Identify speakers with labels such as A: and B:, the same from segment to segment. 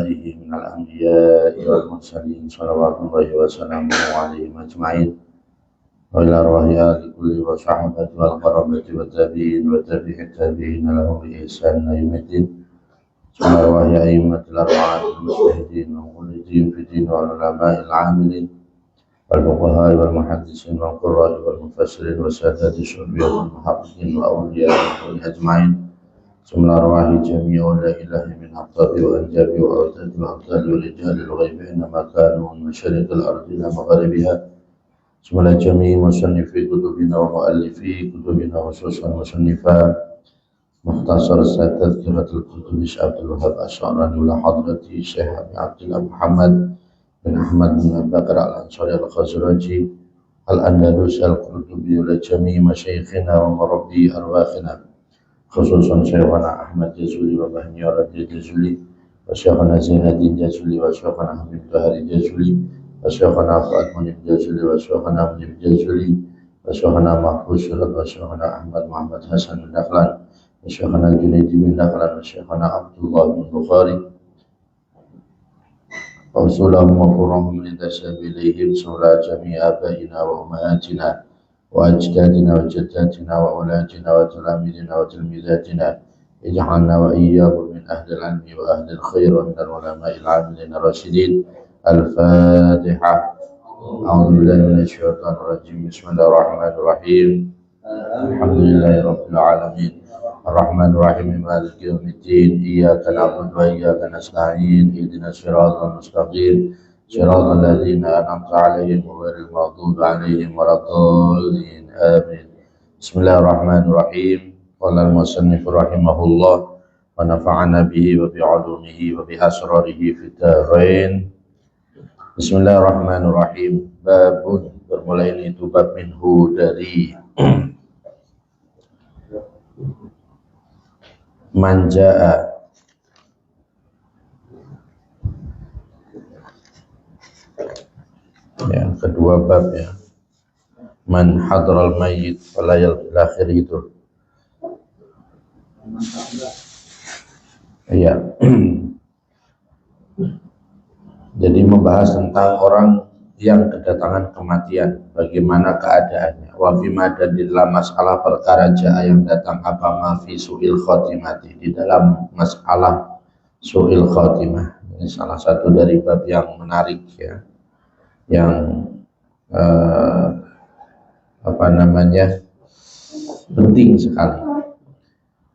A: آله من الأنبياء والمرسلين صلوات الله وسلامه عليهم أجمعين وإلى أرواح آل كل وصحبه والقرابة والتابعين وتابع التابعين لهم بإحسان إلى يوم الدين ثم أرواح أئمة الأربعة المجتهدين والمخلدين في الدين والعلماء العاملين والفقهاء والمحدثين والقراء والمفسرين والسادات الشرعية والمحققين وأولياء الكون أجمعين ثم أرواح جميع لا إله من أقطاب وأنجاب وأوتاد وأبطال ورجال الغيب إنما كانوا من مشارق الأرض إلى مغاربها ثم جميع مصنفي كتبنا ومؤلفي كتبنا خصوصا مصنفا مختصر تذكرة الكتب الشيخ عبد الوهاب الشعراني إلى حضرة الشيخ عبد الله محمد بن أحمد بن بكر الأنصاري الخزرجي الأندلسي القرطبي لجميع مشايخنا ومربي أرواحنا خصوصا شيخنا أحمد جزولي وبهنيار الجزولي وشيخنا زين الدين جزولي وشيخنا حميد بهاري جزولي وشيخنا فؤاد منيب جزولي وشيخنا منيب جزولي وشيخنا محفوظ شرط وشيخنا أحمد محمد حسن بن دخلان وشيخنا جنيد بن دخلان وشيخنا عبد الله بن بخاري وصولهم وفرهم لنتسب إليهم صلاة جميع آبائنا وأمهاتنا وأجدادنا وجداتنا وأولادنا وتلاميذنا وتلميذاتنا اجعلنا وإياهم من أهل العلم وأهل الخير ومن العلماء العاملين الراشدين. الفاتحة. أعوذ بالله من الشيطان الرجيم. بسم الله الرحمن الرحيم. الحمد لله رب العالمين الرحمن الرحيم مالك يوم الدين إياك نعبد وإياك نستعين اهدنا الصراط المستقيم صراط الذين أنعمت عليهم غير المغضوب عليهم ولا الضالين آمين. بسم الله الرحمن الرحيم. قال المصنف رحمه الله ونفعنا به وبعلومه وبأسراره في الدارين. Bismillahirrahmanirrahim. Babun, bermulai ini itu bab minhu dari manjaa ya, kedua bab ya, man hadral mayyit falayal akhir itu ya. Jadi membahas tentang orang yang kedatangan kematian, bagaimana keadaannya. Wa fima, dan di dalam masalah perkara jaa yang datang apa ma fi su'il khotimati, di dalam masalah su'il khotimah. Ini salah satu dari bab yang menarik ya, yang penting sekali.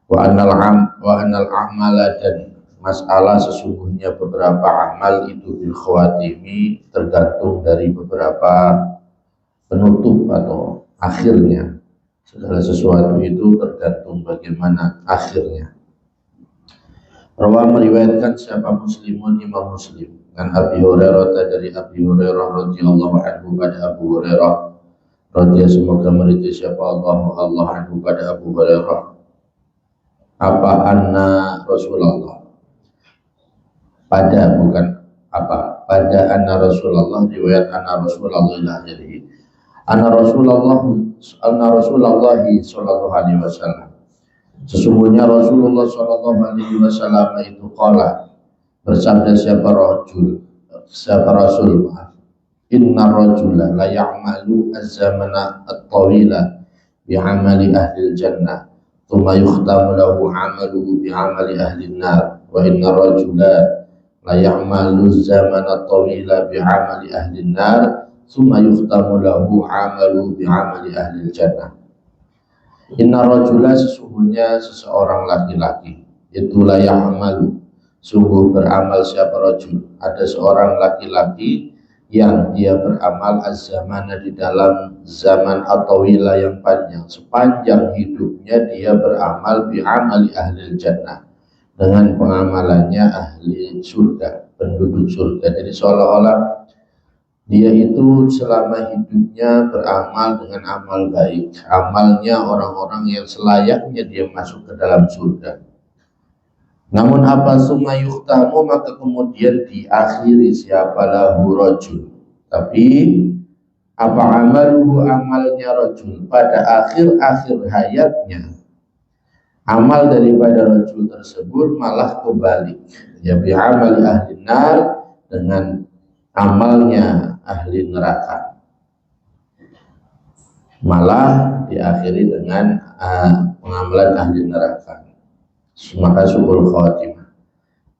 A: Wa anal a'mala, dan masalah sesungguhnya beberapa amal itu bil khawatimi, tergantung dari beberapa penutup atau akhirnya. Segala sesuatu itu tergantung bagaimana akhirnya. Rawa, meriwayatkan siapa Muslimun, Imam Muslim, dan Abi Hurairah, dari Abi Hurairah radhiyallahu anhu pada Abu Hurairah radhiyallahu, semoga meridai siapa Allah anhu pada Abu Hurairah, apa anna Rasulullah, pada anna Rasulullah, riwayat anna Rasulullah jadi anna Rasulullah sallallahu alaihi wasallam, sesungguhnya Rasulullah sallallahu alaihi wasallam itu qala, bersabda siapa Rasul, inna rajula la ya'malu az-zamana at-tawila bi'amali ahli al-jannah thumma yukhtamu lahu 'amaluhu bi'amali ahli an-nar, wa inna rajula la ya'malu az-zamana at-tawila bi'amali ahli an-nar thumma yukhtamu lahu 'amaluhu bi'amali ahli al-jannah. Inna rajula, sesungguhnya seseorang laki-laki, itu la ya'malu, sungguh beramal siapa rajul, ada seorang laki-laki yang dia beramal az-zamana, di dalam zaman at-tawila yang panjang, sepanjang hidupnya dia beramal bi'amali ahli al-jannah, dengan pengamalannya ahli surga, penduduk surga. Jadi seolah-olah dia itu selama hidupnya beramal dengan amal baik, amalnya orang-orang yang selayaknya dia masuk ke dalam surga. Namun apa summa yuhtamu, maka kemudian diakhiri siapa lahu rajul, tapi apa amaluhu, amalnya rajul pada akhir hayatnya amal daripada rajul tersebut malah kebalik, ya bi'amali ahli nar, dengan amalnya ahli neraka, malah diakhiri dengan pengamalan ahli neraka. Maka su'ul khatimah.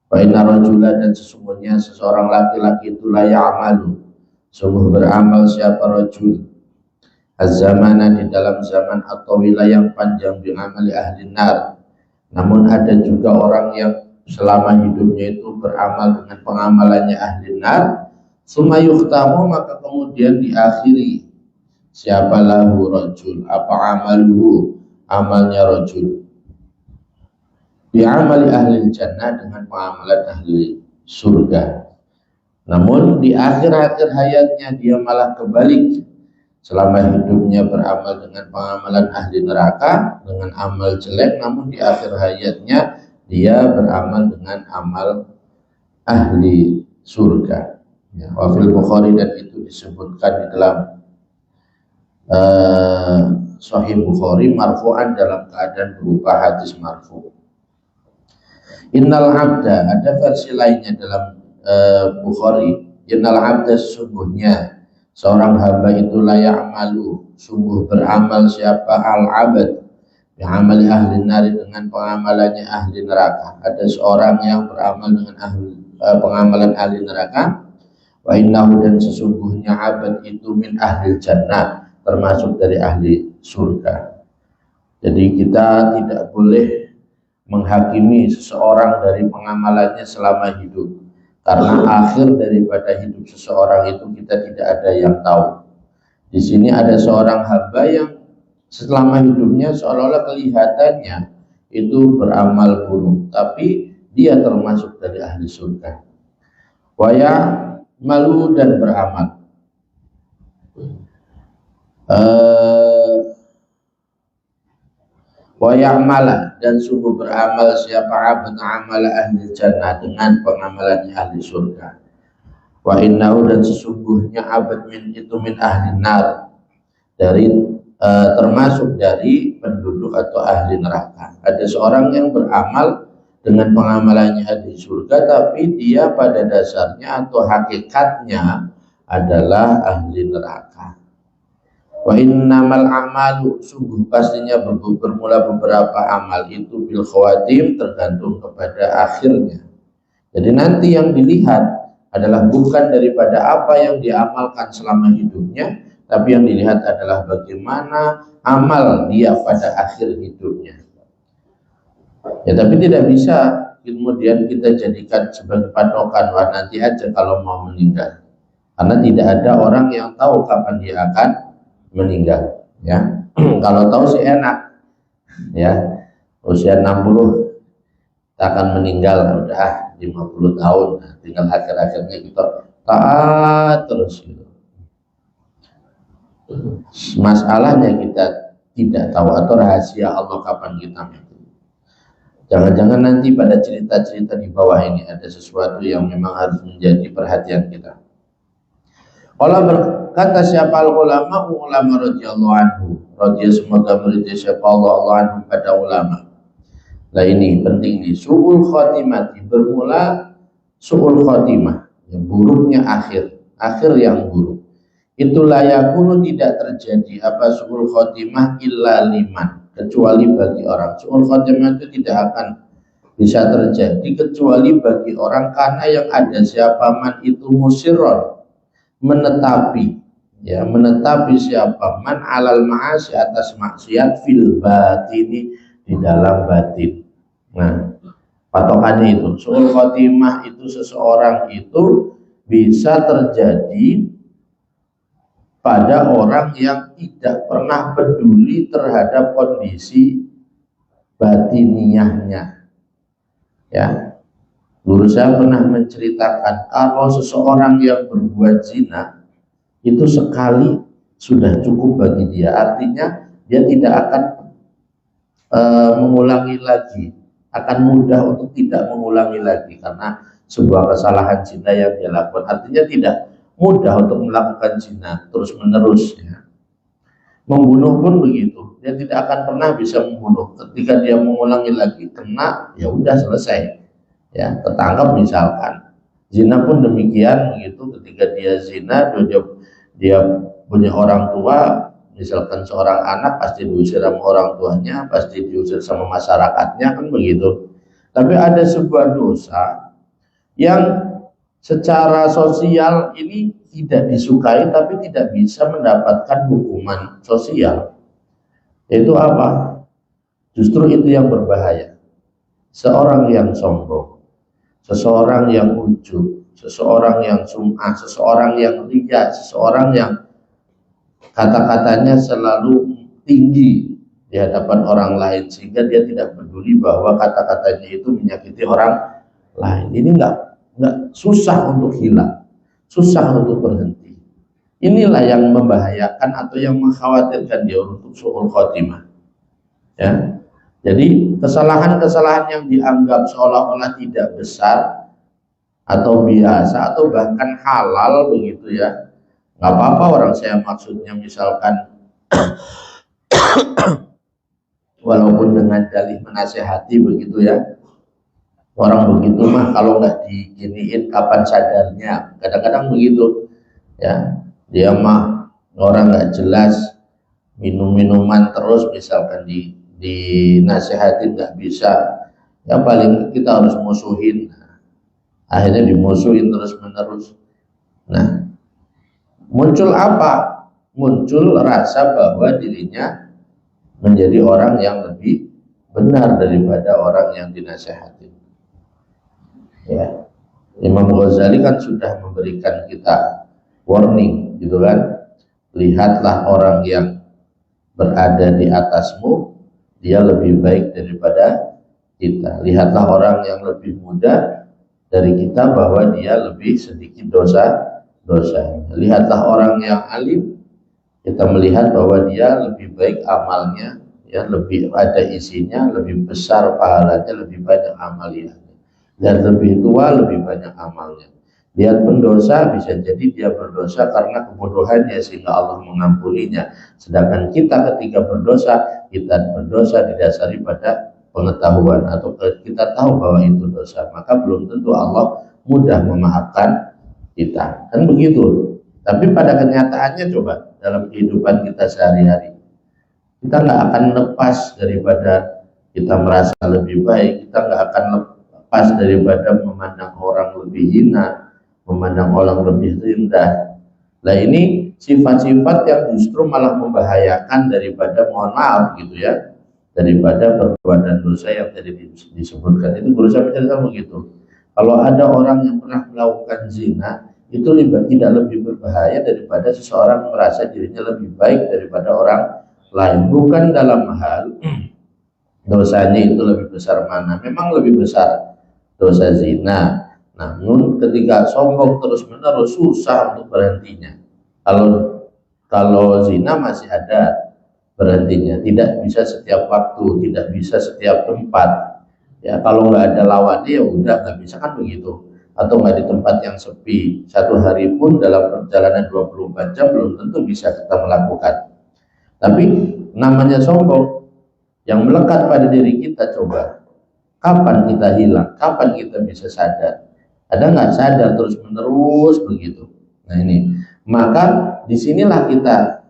A: Wa inna rajula, dan sesungguhnya seseorang laki-laki itu la ya'malu, sungguh beramal siapa rajul az-zamana, di dalam zaman atau wilayah yang panjang, bi'amali ahli nar. Namun ada juga orang yang selama hidupnya itu beramal dengan pengamalannya ahli nar, summa yukhtamu, maka kemudian diakhiri siapa lahu rajul, apa amaluhu, amalnya rajul, bi'amali ahli jannah, dengan pengamalan ahli surga. Namun di akhir-akhir hayatnya dia malah kebalik, selama hidupnya beramal dengan pengamalan ahli neraka, dengan amal jelek, namun di akhir hayatnya dia beramal dengan amal ahli surga. Ya, wafil Bukhari, dan itu disebutkan di dalam Sahih Bukhari marfu'an, dalam keadaan berupa hadis marfu'. Innal abda, ada versi lainnya dalam Bukhari, innal abda, sesungguhnya seorang hamba itu layak malu, sungguh beramal siapa al-abad bi'amali ahli nari, dengan pengamalannya ahli neraka. Ada seorang yang beramal dengan pengamalan ahli neraka. Wa innahu, dan sesungguhnya abad itu min ahli jannah, termasuk dari ahli surga. Jadi kita tidak boleh menghakimi seseorang dari pengamalannya selama hidup, karena akhir daripada hidup seseorang itu kita tidak ada yang tahu. Di sini ada seorang hamba yang selama hidupnya seolah-olah kelihatannya itu beramal buruk, tapi dia termasuk dari ahli surga. Waya malu, dan beramal. Wa ya'mala, dan sungguh beramal siapa abad amala ahli jannah, dengan pengamalannya ahli surga. Wa innahu, dan sesungguhnya abad itu min ahli nar, dari termasuk dari penduduk atau ahli neraka. Ada seorang yang beramal dengan pengamalannya ahli surga, tapi dia pada dasarnya atau hakikatnya adalah ahli neraka. Wa innamal amalu, sungguh pastinya bermula beberapa amal itu bil khawatim, tergantung kepada akhirnya. Jadi nanti yang dilihat adalah bukan daripada apa yang diamalkan selama hidupnya, tapi yang dilihat adalah bagaimana amal dia pada akhir hidupnya. Ya, tapi tidak bisa kemudian kita jadikan sebagai patokan, wah nanti aja kalau mau meninggal, karena tidak ada orang yang tahu kapan dia akan meninggal, ya. Kalau tahu sih enak, ya, usia 60 kita akan meninggal, udah 50 tahun, nah, tinggal akhir-akhirnya kita taat terus gitu. Masalahnya kita tidak tahu, atau rahasia Allah kapan kita mati. Jangan-jangan nanti pada cerita-cerita di bawah ini ada sesuatu yang memang harus menjadi perhatian kita. Kalau berkata siapa ulama radhiyallahu anhu, radhiyallahu, semoga meridai siapa Allah anhu pada ulama. Nah ini penting nih, su'ul khotimati, bermula su'ul khotimah, yang buruknya akhir yang buruk. Itulah yakunu, tidak terjadi apa su'ul khotimah illa liman, kecuali bagi orang. Su'ul khotimah itu tidak akan bisa terjadi kecuali bagi orang, karena yang ada siapa man itu musirron, menetapi, ya, menetapi siapa man alal ma'asi, atas maksiat fil batini, di dalam batin. Nah, patokannya itu su'ul khotimah itu seseorang itu bisa terjadi pada orang yang tidak pernah peduli terhadap kondisi batiniahnya, ya. Guru saya pernah menceritakan kalau seseorang yang berbuat zina itu sekali sudah cukup bagi dia, artinya dia tidak akan mengulangi lagi, akan mudah untuk tidak mengulangi lagi, karena sebuah kesalahan zina yang dia lakukan, artinya tidak mudah untuk melakukan zina terus menerus, ya. Membunuh pun begitu, dia tidak akan pernah bisa membunuh. Ketika dia mengulangi lagi kena, ya udah selesai, ya ketangkap misalkan. Zina pun demikian begitu, ketika dia zina, dia punya orang tua, misalkan seorang anak pasti diusir sama orang tuanya, pasti diusir sama masyarakatnya, kan begitu. Tapi ada sebuah dosa yang secara sosial ini tidak disukai tapi tidak bisa mendapatkan hukuman sosial. Itu apa? Justru itu yang berbahaya. Seorang yang sombong, seseorang yang ujub, seseorang yang sum'ah, seseorang yang riya, seseorang yang kata-katanya selalu tinggi di hadapan orang lain sehingga dia tidak peduli bahwa kata-katanya itu menyakiti orang lain. Ini enggak susah untuk hilang, susah untuk berhenti. Inilah yang membahayakan atau yang mengkhawatirkan dia untuk su'ul khotimah. Ya. Jadi kesalahan-kesalahan yang dianggap seolah-olah tidak besar atau biasa atau bahkan halal begitu ya, nggak apa-apa orang saya maksudnya misalkan walaupun dengan dalih menasehati begitu ya, orang begitu mah kalau nggak diginiin kapan sadarnya, kadang-kadang begitu ya, dia mah orang nggak jelas, minum-minuman terus misalkan dinasehatin nggak bisa, ya paling kita harus musuhin, akhirnya dimusuhin terus menerus. Nah, muncul apa? Muncul rasa bahwa dirinya menjadi orang yang lebih benar daripada orang yang dinasehatin. Ya, Imam Ghazali kan sudah memberikan kita warning gitu kan, lihatlah orang yang berada di atasmu, dia lebih baik daripada kita. Lihatlah orang yang lebih muda dari kita, bahwa dia lebih sedikit dosa-dosa. Lihatlah orang yang alim, kita melihat bahwa dia lebih baik amalnya, ya lebih ada isinya, lebih besar pahalanya, lebih banyak amalnya. Dan lebih tua lebih banyak amalnya. Lihat pendosa, bisa jadi dia berdosa karena kebodohannya sehingga Allah mengampuninya. Sedangkan kita ketika berdosa, kita berdosa didasari pada pengetahuan atau kita tahu bahwa itu dosa, maka belum tentu Allah mudah memaafkan kita. Kan begitu. Tapi pada kenyataannya coba dalam kehidupan kita sehari-hari, kita nggak akan lepas daripada kita merasa lebih baik, kita nggak akan lepas daripada memandang orang lebih hina, memandang orang lebih rendah. Nah ini sifat-sifat yang justru malah membahayakan daripada, mohon maaf gitu ya, daripada perbuatan dosa yang tadi disebutkan. Itu berusaha menceritakan begitu. Kalau ada orang yang pernah melakukan zina, itu tidak lebih berbahaya daripada seseorang merasa dirinya lebih baik daripada orang lain. Bukan dalam hal dosanya itu lebih besar mana, memang lebih besar dosa zina. Namun ketika sombong terus menerus, susah untuk berhentinya. Kalau zina masih ada berhentinya, tidak bisa setiap waktu, tidak bisa setiap tempat. Ya kalau nggak ada lawannya ya udah nggak bisa, kan begitu. Atau nggak di tempat yang sepi, satu hari pun dalam perjalanan 24 jam belum tentu bisa kita melakukan. Tapi namanya sombong yang melekat pada diri kita, coba kapan kita hilang, kapan kita bisa sadar? Ada nggak sadar terus menerus begitu? Nah ini, maka disinilah kita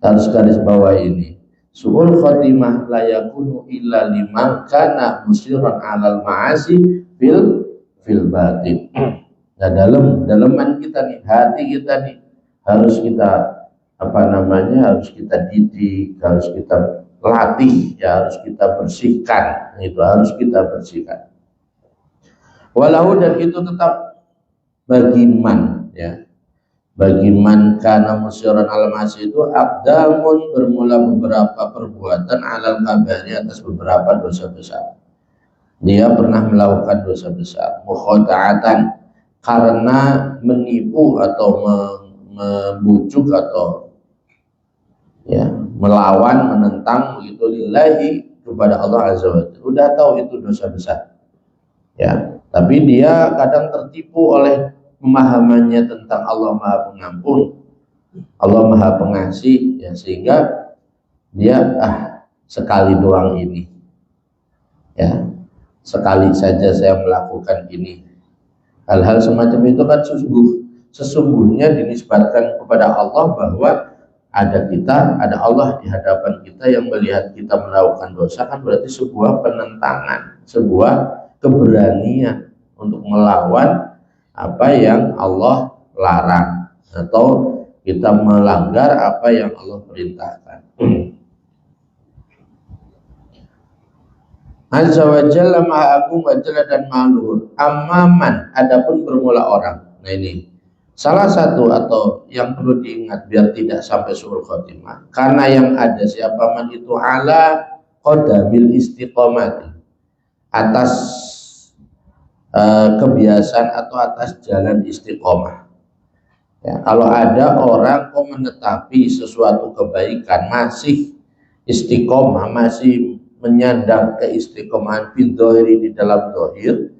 A: harus garis bawah ini. Su'ul khotimah la yakunu illa liman kana musirran 'alal ma'asi fil batin. Nah daleman kita nih, hati kita nih harus kita harus kita didik, harus kita latih, ya harus kita bersihkan, itu harus kita bersihkan. Walau, dan itu tetap bagi man, ya bagi man kana musyiran al-masyi itu aqdamun, bermula beberapa perbuatan alal kabari, atas beberapa dosa besar. Dia pernah melakukan dosa besar, mukhada'atan, karena menipu atau membujuk atau ya melawan, menentang begitu lillahi, kepada Allah azza wa jalla. Udah tahu itu dosa besar, ya tapi dia kadang tertipu oleh pemahamannya tentang Allah Maha Pengampun, Allah Maha Pengasih, ya, sehingga dia sekali doang ini, ya, sekali saja saya melakukan ini. Hal-hal semacam itu kan sesungguhnya dinisbatkan kepada Allah bahwa ada kita, ada Allah di hadapan kita yang melihat kita melakukan dosa, kan berarti sebuah penentangan, sebuah keberanian untuk melawan apa yang Allah larang, atau kita melanggar apa yang Allah perintahkan. Azza wa Jalla, Maha Agung wa Jalla dan Maha Luhur. Amaman, adapun bermula orang. Nah ini salah satu atau yang perlu diingat biar tidak sampai suul khotimah. Karena yang ada siapa man itu ala qadamil istiqomati, atas kebiasaan atau atas jalan istiqomah. Ya, kalau ada orang kok menetapi sesuatu kebaikan, masih istiqomah, masih menyandang keistiqomahan fil dhahiri, di dalam dhahir,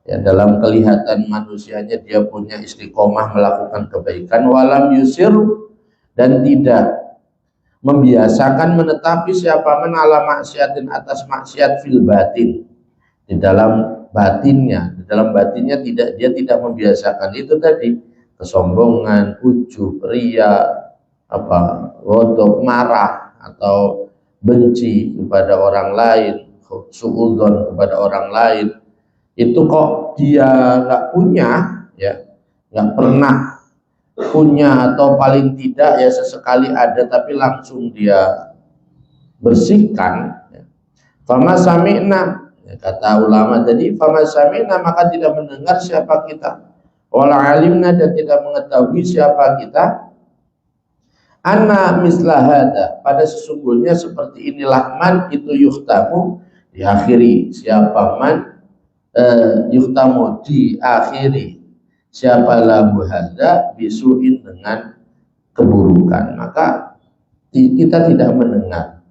A: ya, dalam kelihatan manusianya dia punya istiqomah melakukan kebaikan, walam yusir, dan tidak membiasakan menetapi siapa man ala maksiatin, atas maksiat fil batin, di dalam batinnya, dia tidak membiasakan itu tadi, kesombongan, ujub, ria, godok, marah, atau benci kepada orang lain, suudzon kepada orang lain. Itu kok dia nggak punya, ya, nggak pernah punya, atau paling tidak ya sesekali ada tapi langsung dia bersihkan, ya. Fama sami'na, ya, kata ulama tadi, fama sami'na, maka tidak mendengar siapa kita, wala alimna, dan tidak mengetahui siapa kita, anna mislahada, pada sesungguhnya seperti inilah man itu yuhtamu, diakhiri, siapa man yuhtamu, diakhiri, siapa lahu hada bisuin, dengan keburukan, maka kita tidak mendengar.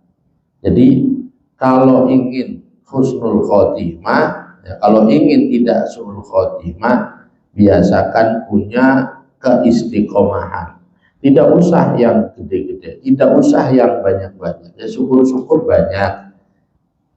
A: Jadi kalau ingin husnul khotimah, ya, kalau ingin tidak suul khotimah, biasakan punya keistiqomahan. Tidak usah yang gede-gede, tidak usah yang banyak-banyak, ya syukur-syukur banyak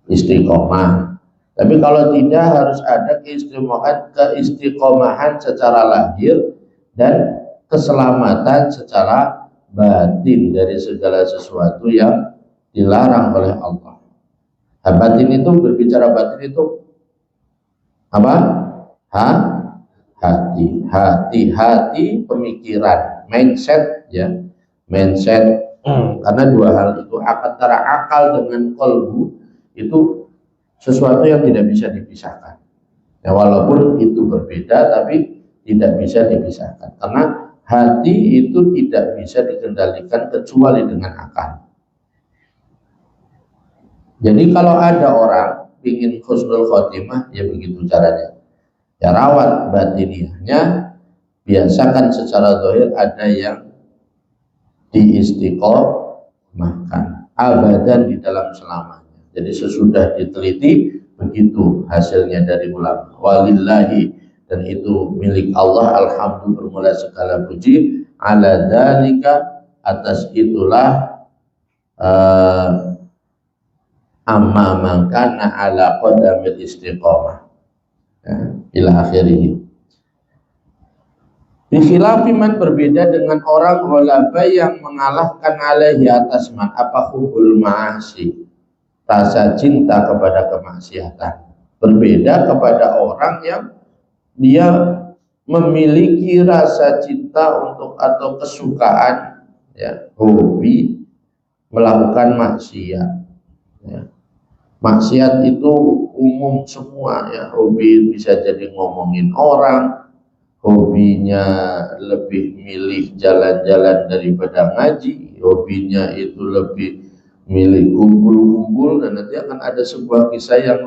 A: istiqomah. Tapi kalau tidak, harus ada keistiqomahan secara lahir dan keselamatan secara batin dari segala sesuatu yang dilarang oleh Allah. Nah, batin itu, berbicara batin itu apa? Hati, pemikiran, mindset, ya, mindset. Karena dua hal itu, antara akal dengan kolbu, itu sesuatu yang tidak bisa dipisahkan. Ya, walaupun itu berbeda, tapi tidak bisa dipisahkan. Karena hati itu tidak bisa dikendalikan kecuali dengan akal. Jadi kalau ada orang ingin husnul khotimah, ya begitu caranya. Ya, rawat batiniahnya, biasakan secara zahir, ada yang diistiqomahkan abadan, di dalam selamanya. Jadi sesudah diteliti, begitu hasilnya dari ulama. Walillahi, dan itu milik Allah, alhamdulillah, bermula segala puji, ala dzalika, atas itulah, amma man kana ala qadamil istiqomah, ya, ila akhirih. Bikhilafi man, berbeda dengan orang ghalaba yang mengalahkan alaihi, atas man, apa hubul ma'asi, rasa cinta kepada kemaksiatan. Berbeda kepada orang yang dia memiliki rasa cinta untuk, atau kesukaan, ya, hobi melakukan maksiat, ya. Maksiat itu umum semua, ya. Hobi bisa jadi ngomongin orang, hobinya lebih milih jalan-jalan daripada ngaji, hobinya itu lebih milih kumpul-kumpul. Dan nanti akan ada sebuah kisah yang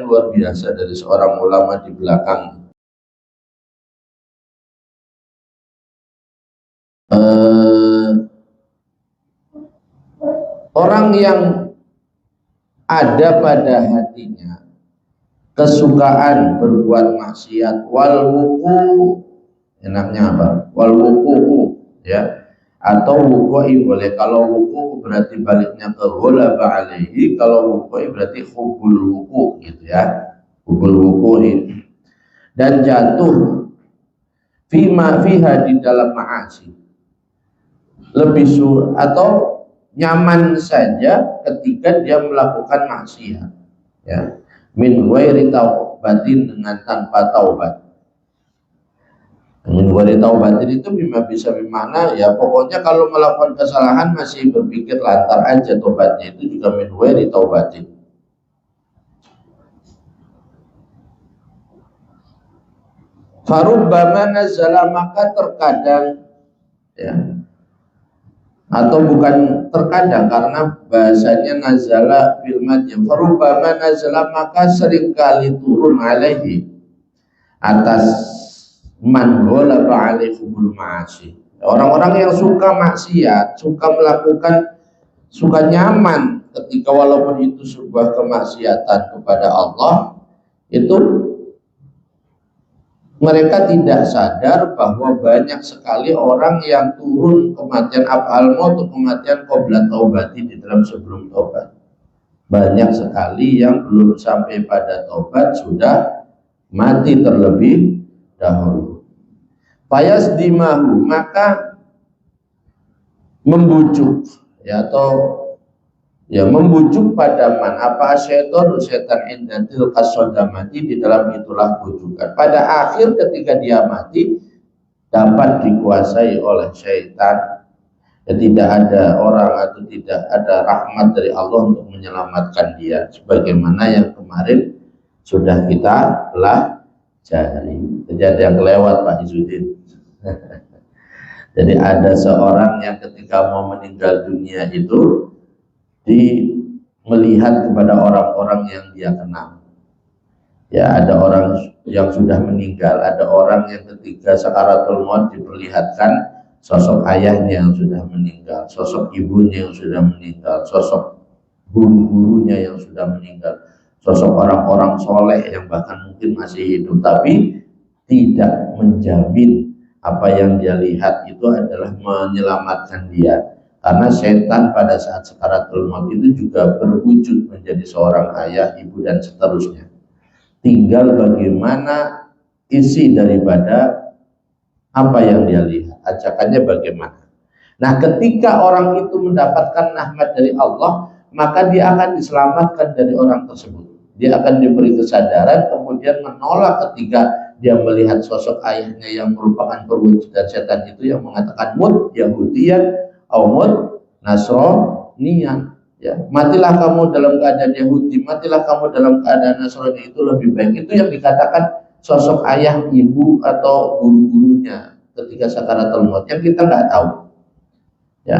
A: luar biasa dari seorang ulama di belakang. Orang yang ada pada hatinya kesukaan berbuat maksiat, wal wuku, enaknya apa? Wal wuku, ya, atau wuku'i boleh. Kalau wuku berarti baliknya ke ghalaba alaihi, kalau wuku'i berarti hubul wuku gitu ya, hubul wuku'i. Dan jatuh fima fiha di dalam ma'asi, lebih atau nyaman saja ketika dia melakukan maksiat ya, min ghairi taubatin, dengan tanpa taubat. Min ghairi taubatin itu bisa bermakna ya pokoknya kalau melakukan kesalahan masih berpikir lantar aja, tobatnya itu juga min ghairi taubatin. Farubbama nazala, maka terkadang ya, atau bukan terkadang karena bahasanya nazala bil madya, farubbama nazala, maka seringkali turun alaihi, atas man ghalaba alaihimul ma'asi, orang-orang yang suka maksiat, suka melakukan, suka nyaman ketika walaupun itu sebuah kemaksiatan kepada Allah, itu mereka tidak sadar bahwa banyak sekali orang yang turun kematian af'al maut, kematian qabla taubati, di dalam sebelum taubat. Banyak sekali yang belum sampai pada taubat sudah mati terlebih dahulu. Fayasdimahu, maka membujuk ya, atau ya membujuk pada man apa setan indatil kasodamati, di dalam itulah bujukan. Pada akhir ketika dia mati dapat dikuasai oleh syaitan, ya, tidak ada orang atau tidak ada rahmat dari Allah untuk menyelamatkan dia, sebagaimana yang kemarin sudah kita pelajari. Jadi ada yang kelewat Pak Izudin. Jadi ada seorang yang ketika mau meninggal dunia itu melihat kepada orang-orang yang dia kenal. Ya, ada orang yang sudah meninggal, ada orang yang ketika sakaratul maut diperlihatkan sosok ayahnya yang sudah meninggal, sosok ibunya yang sudah meninggal, sosok guru-gurunya yang sudah meninggal, sosok orang-orang soleh yang bahkan mungkin masih hidup, tapi tidak menjamin apa yang dia lihat itu adalah menyelamatkan dia. Karena setan pada saat sakaratul maut itu juga berwujud menjadi seorang ayah, ibu, dan seterusnya. Tinggal bagaimana isi daripada apa yang dia lihat, ajakannya bagaimana. Nah, ketika orang itu mendapatkan rahmat dari Allah, maka dia akan diselamatkan dari orang tersebut. Dia akan diberi kesadaran, kemudian menolak ketika dia melihat sosok ayahnya yang merupakan perwujudan setan itu, yang mengatakan mut Yahudiyan Aumud Nasronian, ya, matilah kamu dalam keadaan Yahudi, matilah kamu dalam keadaan Nasrani, itu lebih baik. Itu yang dikatakan sosok ayah, ibu, atau guru-gurunya ketika sakaratul maut, yang kita nggak tahu ya.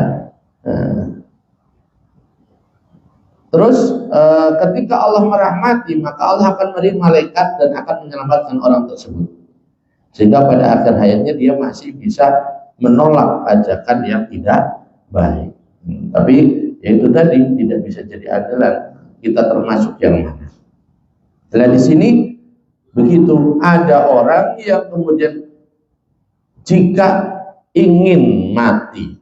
A: Terus ketika Allah merahmati, maka Allah akan beri malaikat dan akan menyelamatkan orang tersebut, sehingga pada akhir hayatnya dia masih bisa menolak ajakan yang tidak baik. Tapi ya itu tadi, tidak bisa jadi andalan. Kita termasuk yang mana? Nah, di sini begitu, ada orang yang kemudian jika ingin mati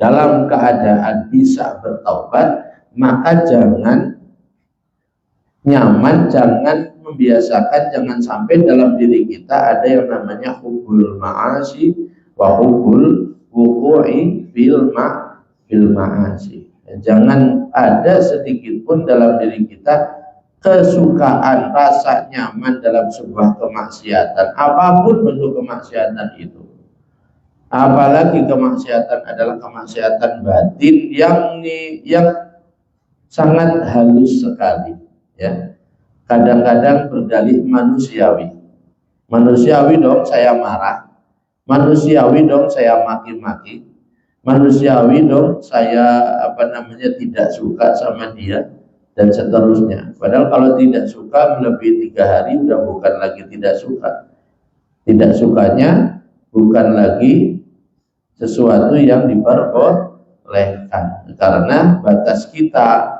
A: dalam keadaan bisa bertaubat, maka jangan nyaman, jangan membiasakan, jangan sampai dalam diri kita ada yang namanya hubul ma'asi wa hubul wuku'i fil ma'asi. Jangan ada sedikit pun dalam diri kita kesukaan, rasa nyaman dalam sebuah kemaksiatan, apapun bentuk kemaksiatan itu. Apalagi kemaksiatan adalah kemaksiatan batin yang sangat halus sekali, ya. Kadang-kadang berdalih manusiawi. Manusiawi dong saya marah, manusiawi dong saya maki-maki, manusiawi dong saya tidak suka sama dia, dan seterusnya. Padahal kalau tidak suka melebihi 3 hari udah bukan lagi tidak suka. Tidak sukanya bukan lagi sesuatu yang diperbolehkan, karena batas kita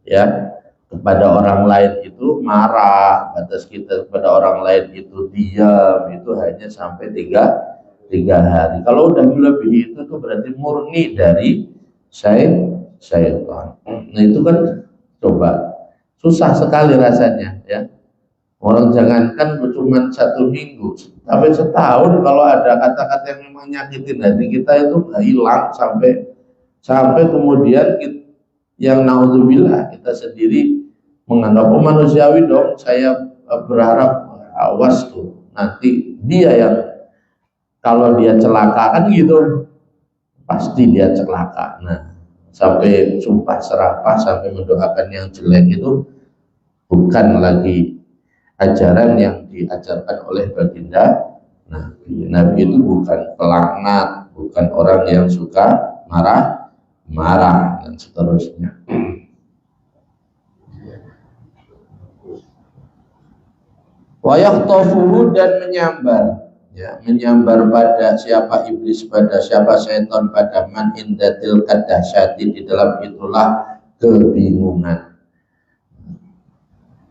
A: ya kepada orang lain itu marah, batas kita kepada orang lain itu diam, itu hanya sampai 3 3 hari. Kalau udah melebihi itu berarti murni dari syaitan. Nah itu kan coba susah sekali rasanya ya. Orang jangankan cuma 1 minggu, tapi setahun kalau ada kata-kata yang memang nyakitin hati kita itu hilang sampai kemudian yang naudzubillah kita sendiri menganggap manusiawi dong. Saya berharap awas tuh nanti dia yang kalau dia celaka kan gitu, pasti dia celaka. Nah sampai sumpah serapah sampai mendoakan yang jelek itu bukan lagi ajaran yang diajarkan oleh baginda Nabi. Nabi itu bukan pelaknat, bukan orang yang suka marah dan seterusnya. Wayahtofuhu dan menyambar, ya, menyambar pada siapa iblis, pada siapa setan, pada man indatil kadahsyati, di dalam itulah kebingungan.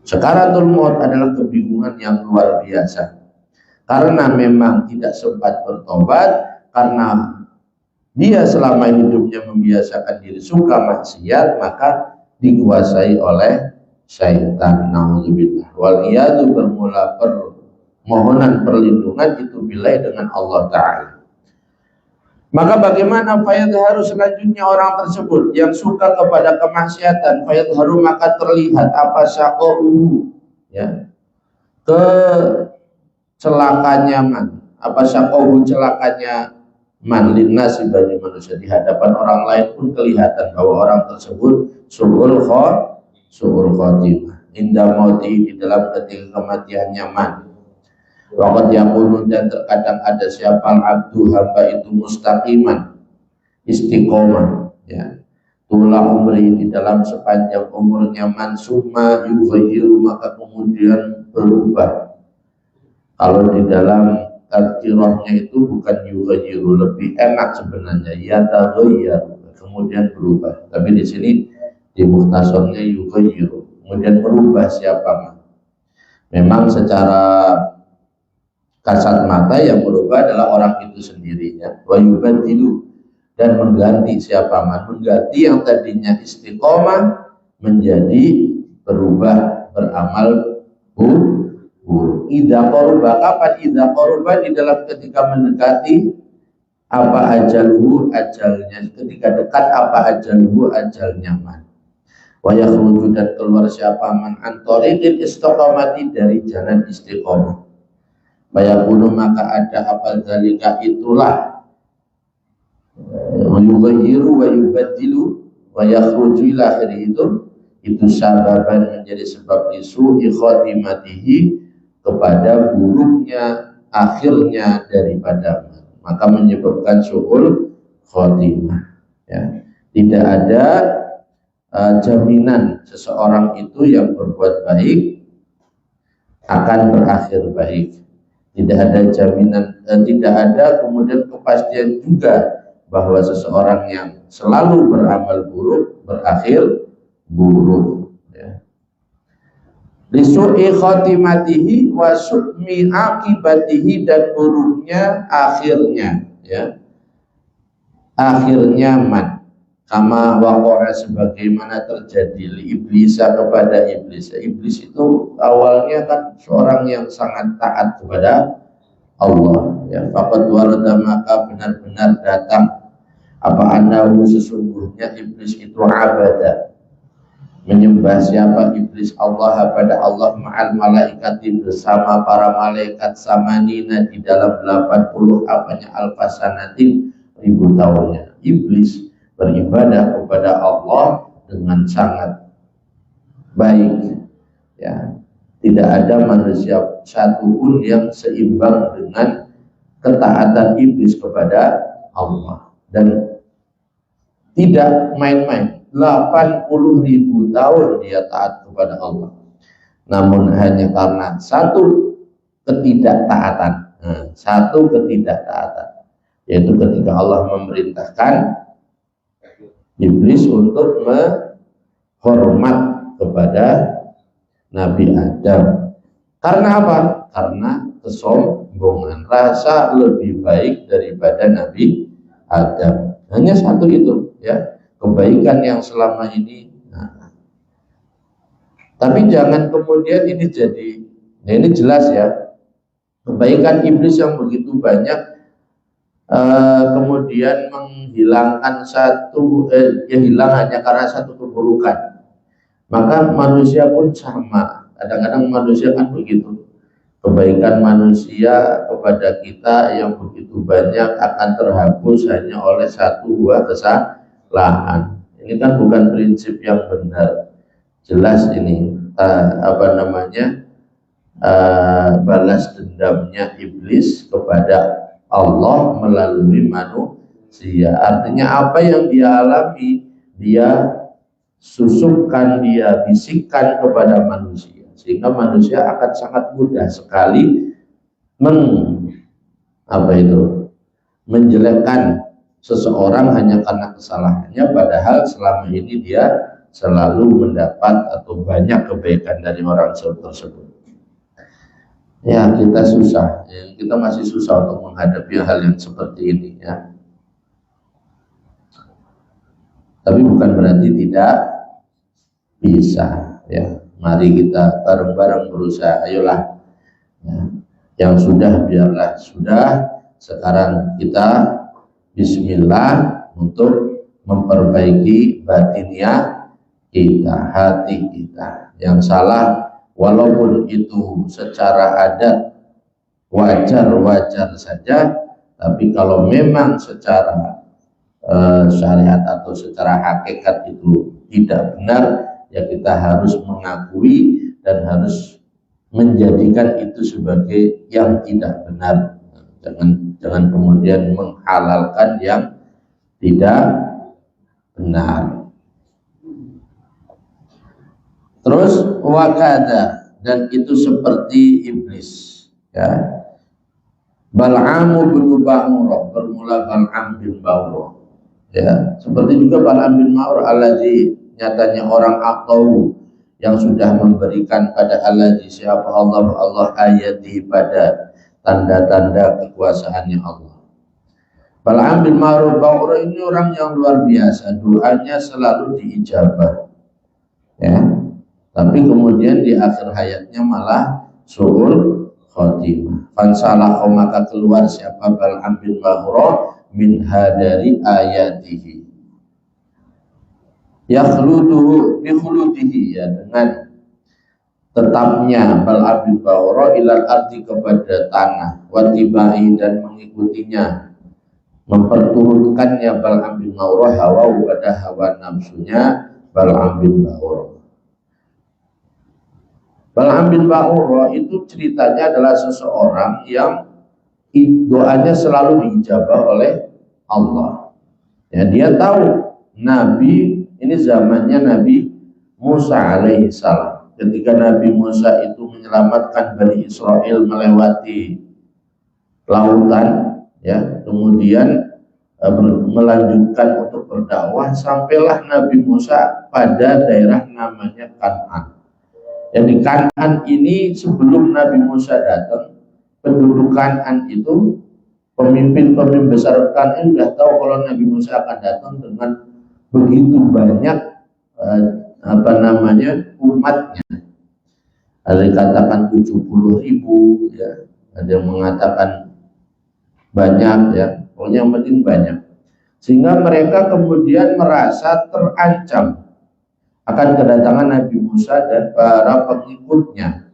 A: Sakaratul maut adalah kebingungan yang luar biasa, karena memang tidak sempat bertobat, karena dia selama hidupnya membiasakan diri suka maksiat, maka dikuasai oleh syaitan. Nauzubillah wal iyadu, bermula permohonan perlindungan itu bilai dengan Allah Ta'ala. Maka bagaimana fayadharu selanjutnya orang tersebut yang suka kepada kemaksiatan, fayadharu maka terlihat apa syaqa'uhu, ya, celakanya man, apa syaqa'uhu, celakanya man linnasi, bagi manusia. Di hadapan orang lain pun kelihatan bahwa orang tersebut su'ul khotimah inda mauti, di dalam ketika kematiannya man. Waqad yaqulu, dan terkadang ada siapa abdu, hamba itu mustaqiman, istiqomah, ya, tulah umri, di dalam sepanjang umurnya, mansuma yughayyiru, maka kemudian berubah. Kalau di dalam tadkirahnya itu bukan yughayyiru, lebih enak sebenarnya, ya taghayyar, kemudian berubah. Tapi di sini di mukhtasarnya yughayyiru, kemudian berubah siapa. Memang secara kasat mata yang berubah adalah orang itu sendirinya. Wa yubadilu, dan mengganti siapa man, mengganti yang tadinya istiqomah menjadi berubah beramal buruk. Idza qaruba, kapan idza qaruba, di dalam ketika mendekati apa ajaluhu, ajalnya, ketika dekat apa ajaluhu, ajalnya man. Wa yakhruju, dan keluar siapa man antariqil istiqomati, dari jalan istiqomah. Bayakunu, maka ada apa zalika, itulah yughayyiru wa yubaddilu wa yakhruju ila akhirih, itu sababan, menjadi sebab isu khotimatihi, kepada buruknya akhirnya daripada, maka menyebabkan su'ul khotimah, ya. Tidak ada jaminan seseorang itu yang berbuat baik akan berakhir baik. Tidak ada jaminan, tidak ada kemudian kepastian juga bahwa seseorang yang selalu beramal buruk berakhir buruk, ya. Lisu'i khotimatihi wa su'mi akibatihi, dan buruknya akhirnya, ya, akhirnya man, kama waqa'a, sebagaimana terjadi li iblisa, kepada iblis. Iblis itu awalnya kan seorang yang sangat taat kepada Allah, ya. Faqad warada, maka benar-benar datang apa annahu, sesungguhnya iblis itu abada, menyembah siapa iblis, Allah, pada Allah, ma'al malaikati, bersama para malaikat, samanina, di dalam 80 alfasanatin, 1000 tahunnya. Iblis beribadah kepada Allah dengan sangat baik, ya. Tidak ada manusia satupun yang seimbang dengan ketaatan iblis kepada Allah, dan tidak main-main. 80.000 tahun dia taat kepada Allah, namun hanya karena satu ketidaktaatan, yaitu ketika Allah memerintahkan iblis untuk menghormat kepada Nabi Adam. Karena apa? Karena kesombongan, rasa lebih baik daripada Nabi Adam. Hanya satu itu, ya, kebaikan yang selama ini. Nah, tapi jangan kemudian ini jadi, nah ini jelas ya, kebaikan iblis yang begitu banyak kemudian menghilangkan hilang hanya karena satu keburukan. Maka manusia pun sama. Kadang-kadang manusia kan begitu. Kebaikan manusia kepada kita yang begitu banyak akan terhapus hanya oleh satu dua kesalahan. Ini kan bukan prinsip yang benar. Jelas ini balas dendamnya iblis kepada Allah melalui manusia. Artinya apa yang dia alami, dia susupkan, dia bisikkan kepada manusia, sehingga manusia akan sangat mudah sekali menjelekkan seseorang hanya karena kesalahannya, padahal selama ini dia selalu mendapat atau banyak kebaikan dari orang tersebut. Ya, kita susah, ya, kita masih susah untuk menghadapi hal yang seperti ini, ya. Tapi bukan berarti tidak bisa, ya. Mari kita bareng-bareng berusaha. Ayolah, ya. Yang sudah biarlah sudah. Sekarang kita Bismillah untuk memperbaiki batinnya kita, hati kita. Yang salah, walaupun itu secara adat wajar-wajar saja, tapi kalau memang secara syariat atau secara hakikat itu tidak benar, ya kita harus mengakui dan harus menjadikan itu sebagai yang tidak benar. Jangan kemudian menghalalkan yang tidak benar. Terus wakada, dan itu seperti iblis, ya. Bal'am bin Ba'urah, bermula Bal'am bin Ba'urah, ya. Seperti juga Bal'am bin Ba'urah alladzi, nyatanya orang akau yang sudah memberikan pada alladzi, siapa Allah ayati, pada tanda-tanda kekuasaannya Allah. Bal'am bin Ba'urah ini orang yang luar biasa, doanya selalu diijabah, ya. Tapi kemudian di akhir hayatnya malah su'ul khotimah. Fansalah, maka keluar siapa Bal'am bin Ba'urah min hadari ayatihi, yakhluduhu bikhuludihi, ya, dengan tetapnya Bal'am bin Ba'urah ilal arti, kepada tanah, watibai, dan mengikutinya, memperturutkannya Bal'am bin Ba'urah hawa pada hawa nafsunya Bal'am bin Ba'urah. Bal'am bin Ba'urah itu ceritanya adalah seseorang yang doanya selalu diijabah oleh Allah. Ya, dia tahu Nabi ini zamannya Nabi Musa alaihissalam. Ketika Nabi Musa itu menyelamatkan Bani Israel melewati lautan, ya, kemudian melanjutkan untuk berdakwah, sampailah Nabi Musa pada daerah namanya Kan'an. Yang di Kan'an ini sebelum Nabi Musa datang, penduduk Kan'an itu, pemimpin-pemimpin besar Kan'an sudah tahu kalau Nabi Musa akan datang dengan begitu banyak umatnya. Ada yang katakan 70.000, ya. Ada yang mengatakan banyak, ya. Pokoknya yang penting banyak. Sehingga mereka kemudian merasa terancam akan kedatangan Nabi Musa dan para pengikutnya.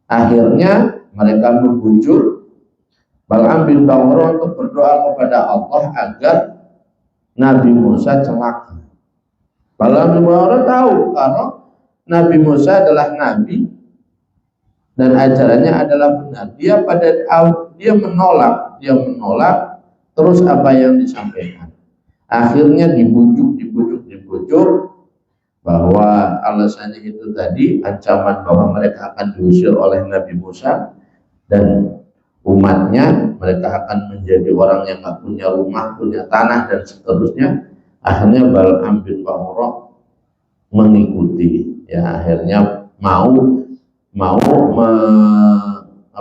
A: Akhirnya mereka membujuk Bal'am bin Ba'urah untuk berdoa kepada Allah agar Nabi Musa celaka. Bal'am bin Ba'urah tahu kalau Nabi Musa adalah nabi dan ajarannya adalah benar. Dia menolak terus apa yang disampaikan. Akhirnya dibujuk bahwa alasannya itu tadi, ancaman bahwa mereka akan diusir oleh Nabi Musa dan umatnya, mereka akan menjadi orang yang nggak punya rumah, punya tanah, dan seterusnya. Akhirnya Bal'am bin Ba'urah mengikuti, ya, akhirnya mau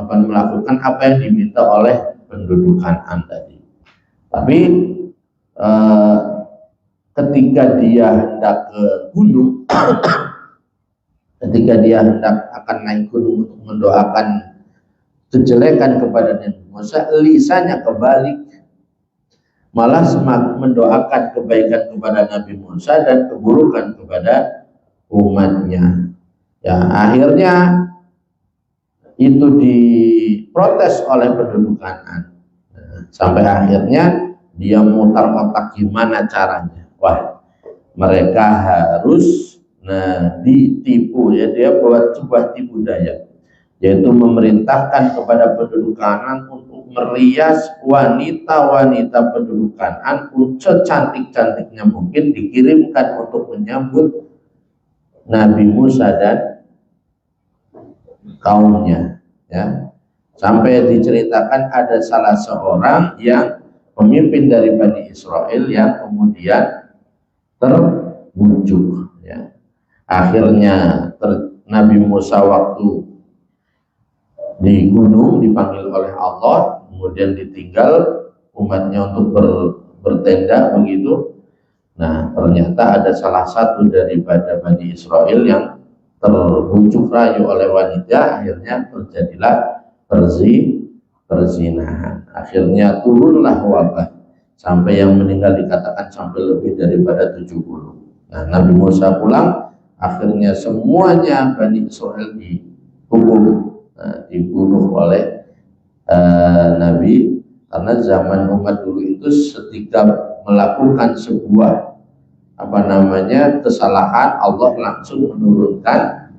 A: melakukan apa yang diminta oleh penduduk Kan'an tadi. Tapi ketika dia hendak ke gunung, ketika dia hendak akan naik gunung untuk mendoakan kejelekan kepada Nabi Musa, lisannya kebalik, malah semakin mendoakan kebaikan kepada Nabi Musa dan keburukan kepada umatnya. Ya, akhirnya itu diprotes oleh penduduk Kan'an. Sampai akhirnya dia mutar otak gimana caranya. Wah, mereka harus ditipu, ya, dia buat sebuah tipu daya, yaitu memerintahkan kepada penduduk Kan'an untuk merias wanita-wanita penduduk Kan'an secantik-cantiknya mungkin, dikirimkan untuk menyambut Nabi Musa dan kaumnya, ya. Sampai diceritakan ada salah seorang yang pemimpin dari Bani Israel yang kemudian terbujuk, ya. Akhirnya Nabi Musa waktu di gunung dipanggil oleh Allah, kemudian ditinggal umatnya untuk bertenda begitu. Nah, ternyata ada salah satu daripada Bani Israel yang terbujuk rayu oleh wanita, akhirnya terjadilah perzinahan. Akhirnya turunlah wabah sampai yang meninggal dikatakan sampai lebih daripada 70. Nah, Nabi Musa pulang, akhirnya semuanya Bani Israel dihukum, dibunuh oleh Nabi, karena zaman umat dulu itu ketika melakukan sebuah kesalahan, Allah langsung menurunkan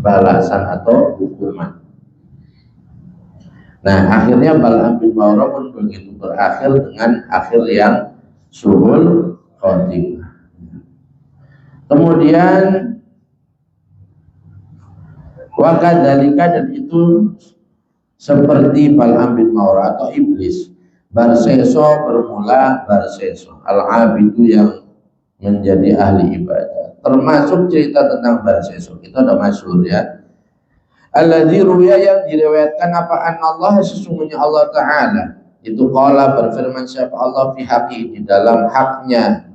A: balasan atau hukuman. Nah, akhirnya Bal'am bin Ba'urah pun begitu berakhir dengan akhir yang su'ul khotimah. Kemudian wakadzalika, dan itu seperti Bal'am bin Ba'urah atau iblis, Barseso bermula Barseso, al-abidu yang menjadi ahli ibadah. Termasuk cerita tentang Barseso itu ada masyhur, ya. Alladzi ruya, yang diriwayatkan apa Allah, sesungguhnya Allah Ta'ala itu qala, berfirman siapa Allah, fi haqi, di dalam haknya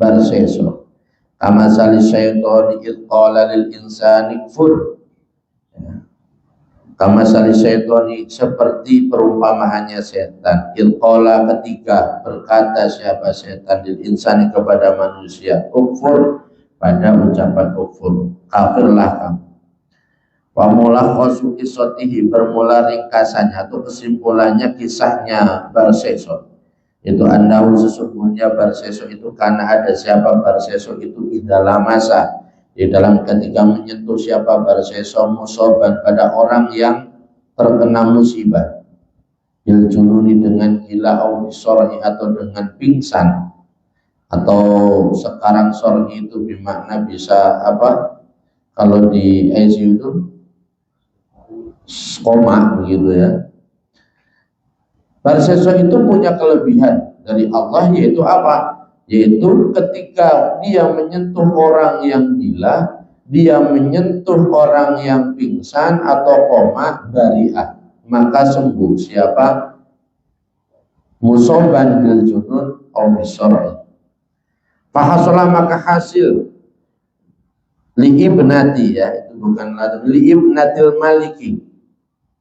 A: Barseso, kama salis syaitani id qala lil insani kfur, kama salis syaitani, seperti perumpamaannya setan, id qala, ketika berkata siapa setan, lil insani, kepada manusia, kufur, pada ucapan kufur, kafirlah kamu. Wa mulakhasu qissatihi, bermula ringkasannya atau kesimpulannya kisahnya Barseso itu, annahu, sesungguhnya Barseso itu, karena ada siapa Barseso itu, di dalam masa, di dalam ketika menyentuh siapa Barseso, musoban, pada orang yang terkena musibah, bil jununi, dengan gila, au bisorhi, atau dengan pingsan, atau sekarang sorhi itu bermakna bisa kalau di ICU itu koma begitu, ya. Barseso itu punya kelebihan dari Allah, yaitu apa? Yaitu ketika dia menyentuh orang yang gila, dia menyentuh orang yang pingsan atau koma, bari'ah, maka sembuh siapa? Musoban bil junun au bisor'i. Fahasolah, maka hasil li ibnati, ya, itu bukan li ibnatil maliki,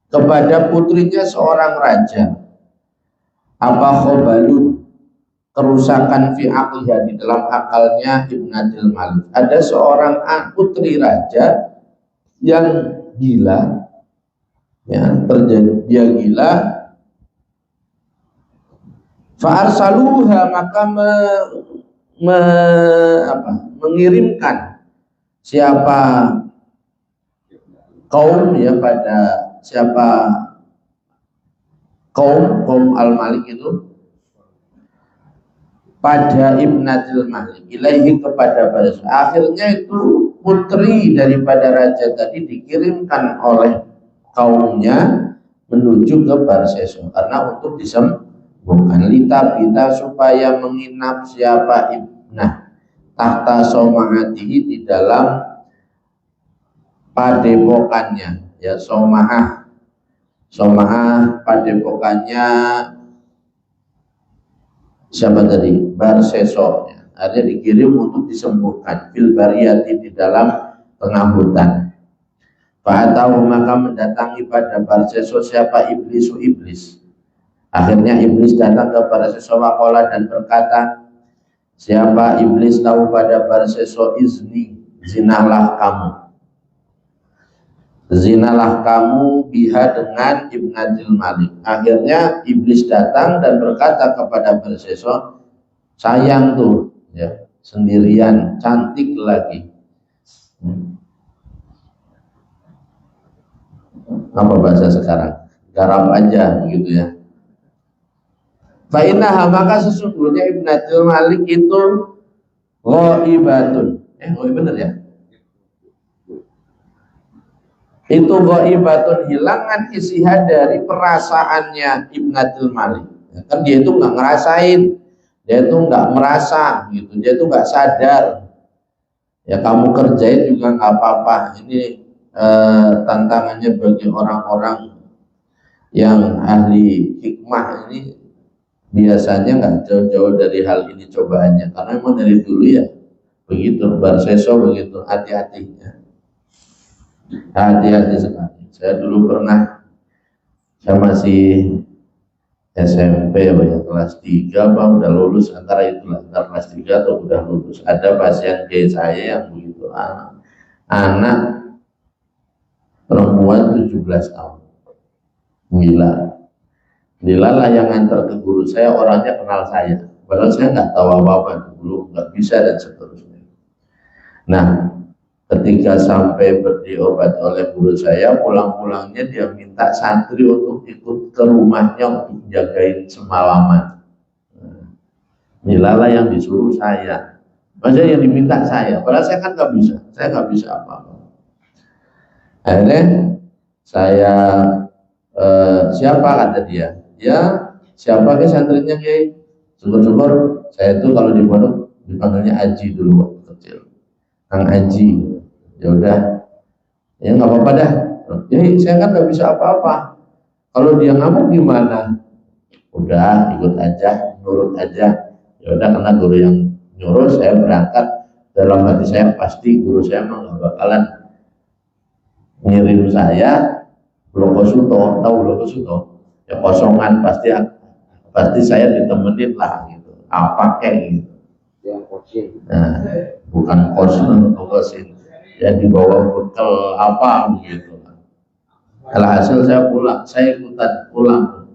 A: kepada putrinya seorang raja, apa khobalun, kerusakan fi aqliha, di dalam akalnya ibnatil malik. Ada seorang putri raja yang gila, ya, terjadi dia gila. Fa arsaluha, maka mengirimkan siapa kaum, ya, pada siapa kaum al-Malik itu, pada ibnatil Malik, ilaihi, kepada Barseso. Akhirnya itu putri daripada raja tadi dikirimkan oleh kaumnya menuju ke Barseso karena untuk disembuhkan, litabita, supaya menginap siapa ibnah, tahta soma'atihi, di dalam padepokannya, ya, soma'ah Soma'ah padepokannya siapa tadi? Barseso, artinya dikirim untuk disembuhkan fil bariyati, di dalam tengah hutan. Fa'atahu, maka mendatangi pada Barseso siapa? Iblis. Akhirnya iblis datang ke Barseso waqala, dan berkata, siapa iblis tahu pada Barseso, izni, zinalah kamu biha, dengan Ibnatil Malik. Akhirnya iblis datang dan berkata kepada Barseso, sayang tuh ya, sendirian, cantik lagi. Apa bahasa sekarang? Garap aja begitu ya. Fa'innaha, maka sesungguhnya Ibnatil Malik itu ghaibatun. Bener ya? Itu ghaibatun, hilangan isiha dari perasaannya Ibnatil Malik. Kan dia itu nggak ngerasain, dia itu nggak merasa gitu, dia itu nggak sadar. Ya kamu kerjain juga nggak apa-apa. Ini tantangannya bagi orang-orang yang ahli hikmah ini, biasanya nggak jauh-jauh dari hal ini cobaannya, karena memang dari dulu ya begitu. Barseso begitu, hati-hatinya, hati-hati sekali. Saya dulu pernah, saya masih SMP ya, kelas 3 apa udah lulus, antara kelas 3 atau udah lulus, ada pasien kayak saya yang begitu, anak perempuan 17 tahun, gila lah, yang ngantar ke guru saya orangnya kenal saya, padahal saya nggak tahu apa-apa dulu, nggak bisa dan seterusnya. Nah, ketika sampai diobati oleh guru saya, pulang-pulangnya dia minta santri untuk ikut ke rumahnya untuk jagain semalaman. Gila lah, yang disuruh saya, maksudnya yang diminta saya, padahal saya kan nggak bisa, saya nggak bisa apa-apa. Akhirnya saya siapa, kata dia, ya siapa ke santrinya Kiai? Syukur-syukur saya itu kalau di pondok dipanggilnya Aji dulu waktu kecil, Kang Aji. Ya udah, ya nggak apa-apa dah. Jadi saya kan nggak bisa apa-apa. Kalau dia ngamuk gimana? Udah ikut aja, nurut aja. Ya udah, karena guru yang nyuruh saya berangkat. Dalam hati saya pasti guru saya emang nggak bakalan ngirim saya Bloko Suto, tahu Bloko Suto? Ya kosongan, pasti saya ditemenin lah gitu. Apa kayak gitu? Nah, bukan kosin, ya dibawa bekal apa gitu. Alhasil saya ikutan pulang.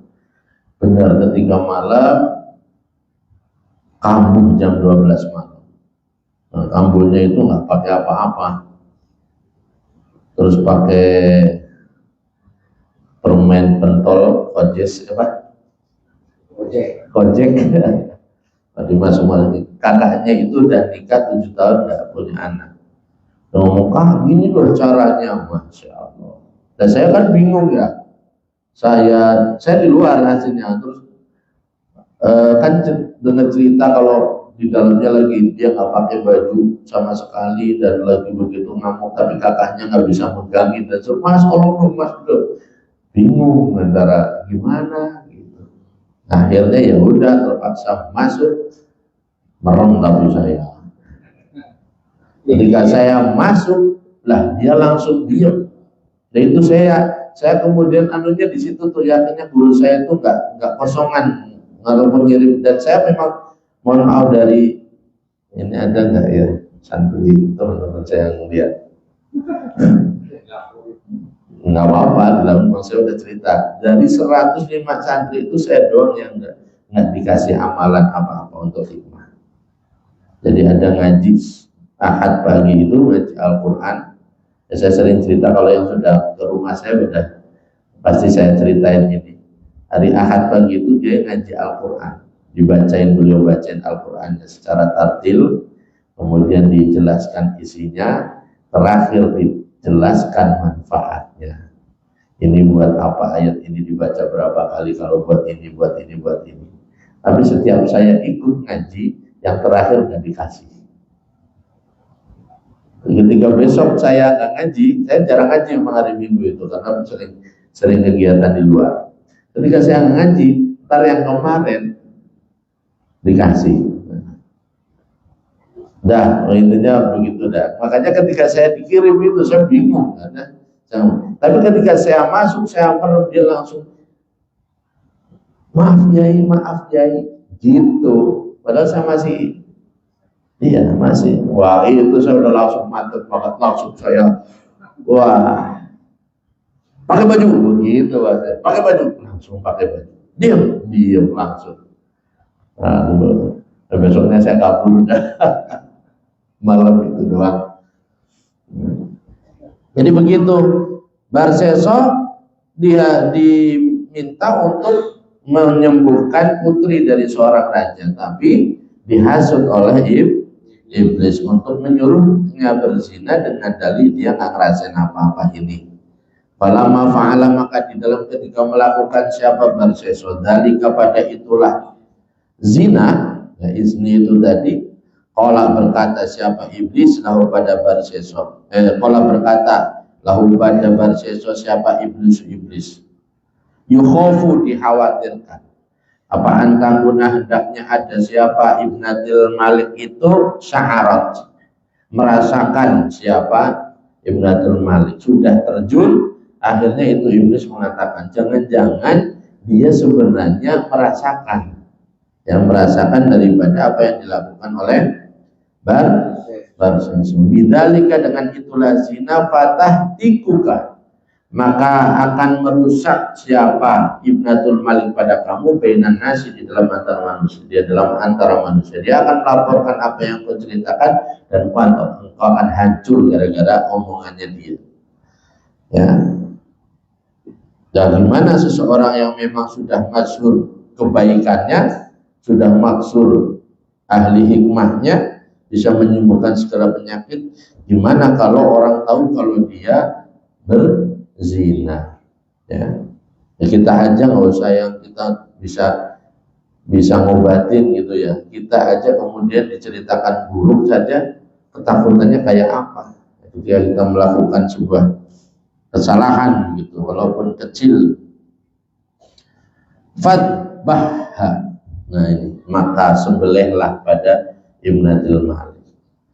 A: Benar, ketika malam kambuh jam 12 malam. Nah, kambuhnya itu nggak pakai apa-apa, terus pakai permen pentol kojek tadi masuk lagi. Kakaknya itu udah nikah 7 tahun, nggak punya anak. Ngomong, gini loh caranya, Masya Allah. Dan saya kan bingung ya, saya di luar hasilnya. Terus kan dengar cerita kalau di dalamnya lagi dia nggak pakai baju sama sekali dan lagi begitu ngamuk, tapi kakaknya nggak bisa megangin dan suruh, Mas tolong Mas, bingung antara gimana gitu. Akhirnya ya udah terpaksa masuk, merem tapi saya. Ketika saya masuk lah, dia langsung diam. Dan itu saya kemudian anunya di situ tuh, yakinnya guru saya itu nggak kosongan walaupun ngirim. Dan saya memang mohon maaf, dari ini ada nggak ya santri teman-teman saya yang lihat, nggak apa-apa, dalam saya udah cerita, dari 105 santri itu saya doang yang nggak dikasih amalan apa-apa untuk hikmah. Jadi ada ngaji Ahad pagi itu ngaji Al-Quran. Ya, saya sering cerita, kalau yang sudah ke rumah saya udah pasti saya ceritain ini. Hari Ahad pagi itu dia ngaji Al-Quran, beliau bacain Al-Qurannya secara tartil, kemudian dijelaskan isinya, terakhir dijelaskan manfaatnya. Ini buat apa, ayat ini dibaca berapa kali, kalau buat ini, buat ini, buat ini. Tapi setiap saya ikut ngaji, yang terakhir nggak dikasih. Ketika besok saya nggak ngaji, saya jarang ngaji memang hari Minggu itu, karena sering sering kegiatan di luar. Ketika saya ngaji, ntar yang kemarin dikasih. Dah, intinya begitu dah. Makanya ketika saya dikirim itu saya bingung, karena tapi ketika saya masuk, saya merem, dia langsung maaf Yai, gitu. Padahal saya masih, iya masih. Wah itu saya udah langsung mantep banget, langsung saya, wah pakai baju begitu, pakai baju, langsung pakai baju, diam langsung. Nah, besoknya saya kabur dah. Malam itu doang. Jadi begitu, Barseso dia diminta untuk menyembuhkan putri dari seorang raja, tapi dihasut oleh iblis untuk menyuruhnya berzina dengan dalih dia nggak ngerasain apa-apa ini. Falamma fa'ala, maka di dalam ketika melakukan siapa Barseso dari kepada itulah zina, ya izni itu tadi. Qala berkata siapa iblis lahu pada Barseso, qala berkata lahu pada Barseso siapa iblis, yukhofu dikhawatirkan, apa antanguna hendaknya ada siapa Ibnatil Malik itu syaharat, merasakan siapa Ibnatil Malik sudah terjun. Akhirnya itu iblis mengatakan jangan-jangan dia sebenarnya merasakan, yang merasakan daripada apa yang dilakukan oleh Barseso. Bidzalika, dengan itulah zina fatah tikuka, maka akan merusak siapa Ibnatul Malik pada kamu bainan nasi, di dalam antara manusia. Dia dalam antara manusia, dia akan melaporkan apa yang kau ceritakan, dan engkau akan hancur gara-gara omongannya dia. Ya. Dan gimana seseorang yang memang sudah masyhur kebaikannya, sudah maksur ahli hikmahnya, bisa menyembuhkan segala penyakit, gimana kalau orang tahu kalau dia berzina? Ya, kita aja nggak usah yang kita bisa ngobatin gitu ya, kita aja kemudian diceritakan buruk saja ketakutannya kayak apa ketika kita melakukan sebuah kesalahan gitu, walaupun kecil. Fatbahha, nah ini, maka sembelihlah pada Ibnatil Malik.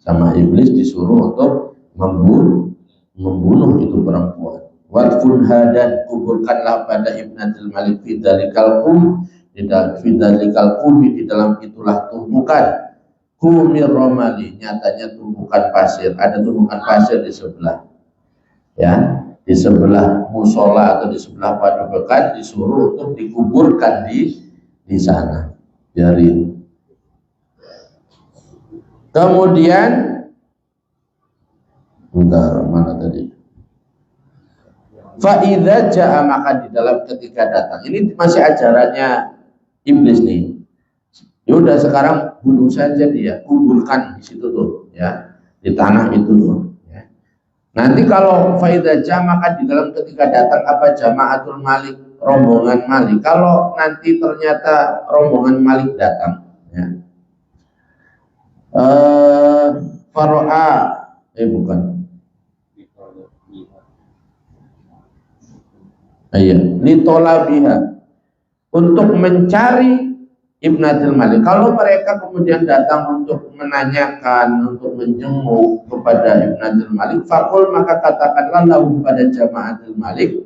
A: Sama iblis disuruh untuk membunuh itu perempuan. Wadfunha, dan kuburkanlah pada Ibnatil Malik fidzalikal qum, di dalam itulah tumpukan kumir romali, nyatanya tumpukan pasir. Ada tumpukan pasir di sebelah, ya, di sebelah musola atau di sebelah padepokan, disuruh untuk dikuburkan di sana. Biarin. Kemudian, bentar, mana tadi? Fa'idha ja'a, maka di dalam ketika datang. Ini masih ajarannya iblis nih. Yaudah sekarang bunuh saja dia, kuburkan di situ tuh, ya, di tanah itu tuh. Ya. Nanti kalau fa'idha ja'a, maka di dalam ketika datang apa jama'atul Malik, rombongan Malik. Kalau nanti ternyata rombongan Malik datang, ya. Faro'a, bukan. Iya, litolabiha, untuk mencari Ibnatil Malik. Kalau mereka kemudian datang untuk menanyakan, untuk menjenguk kepada Ibnatil Malik, fakul, maka katakanlah lahum pada jama'atil Malik,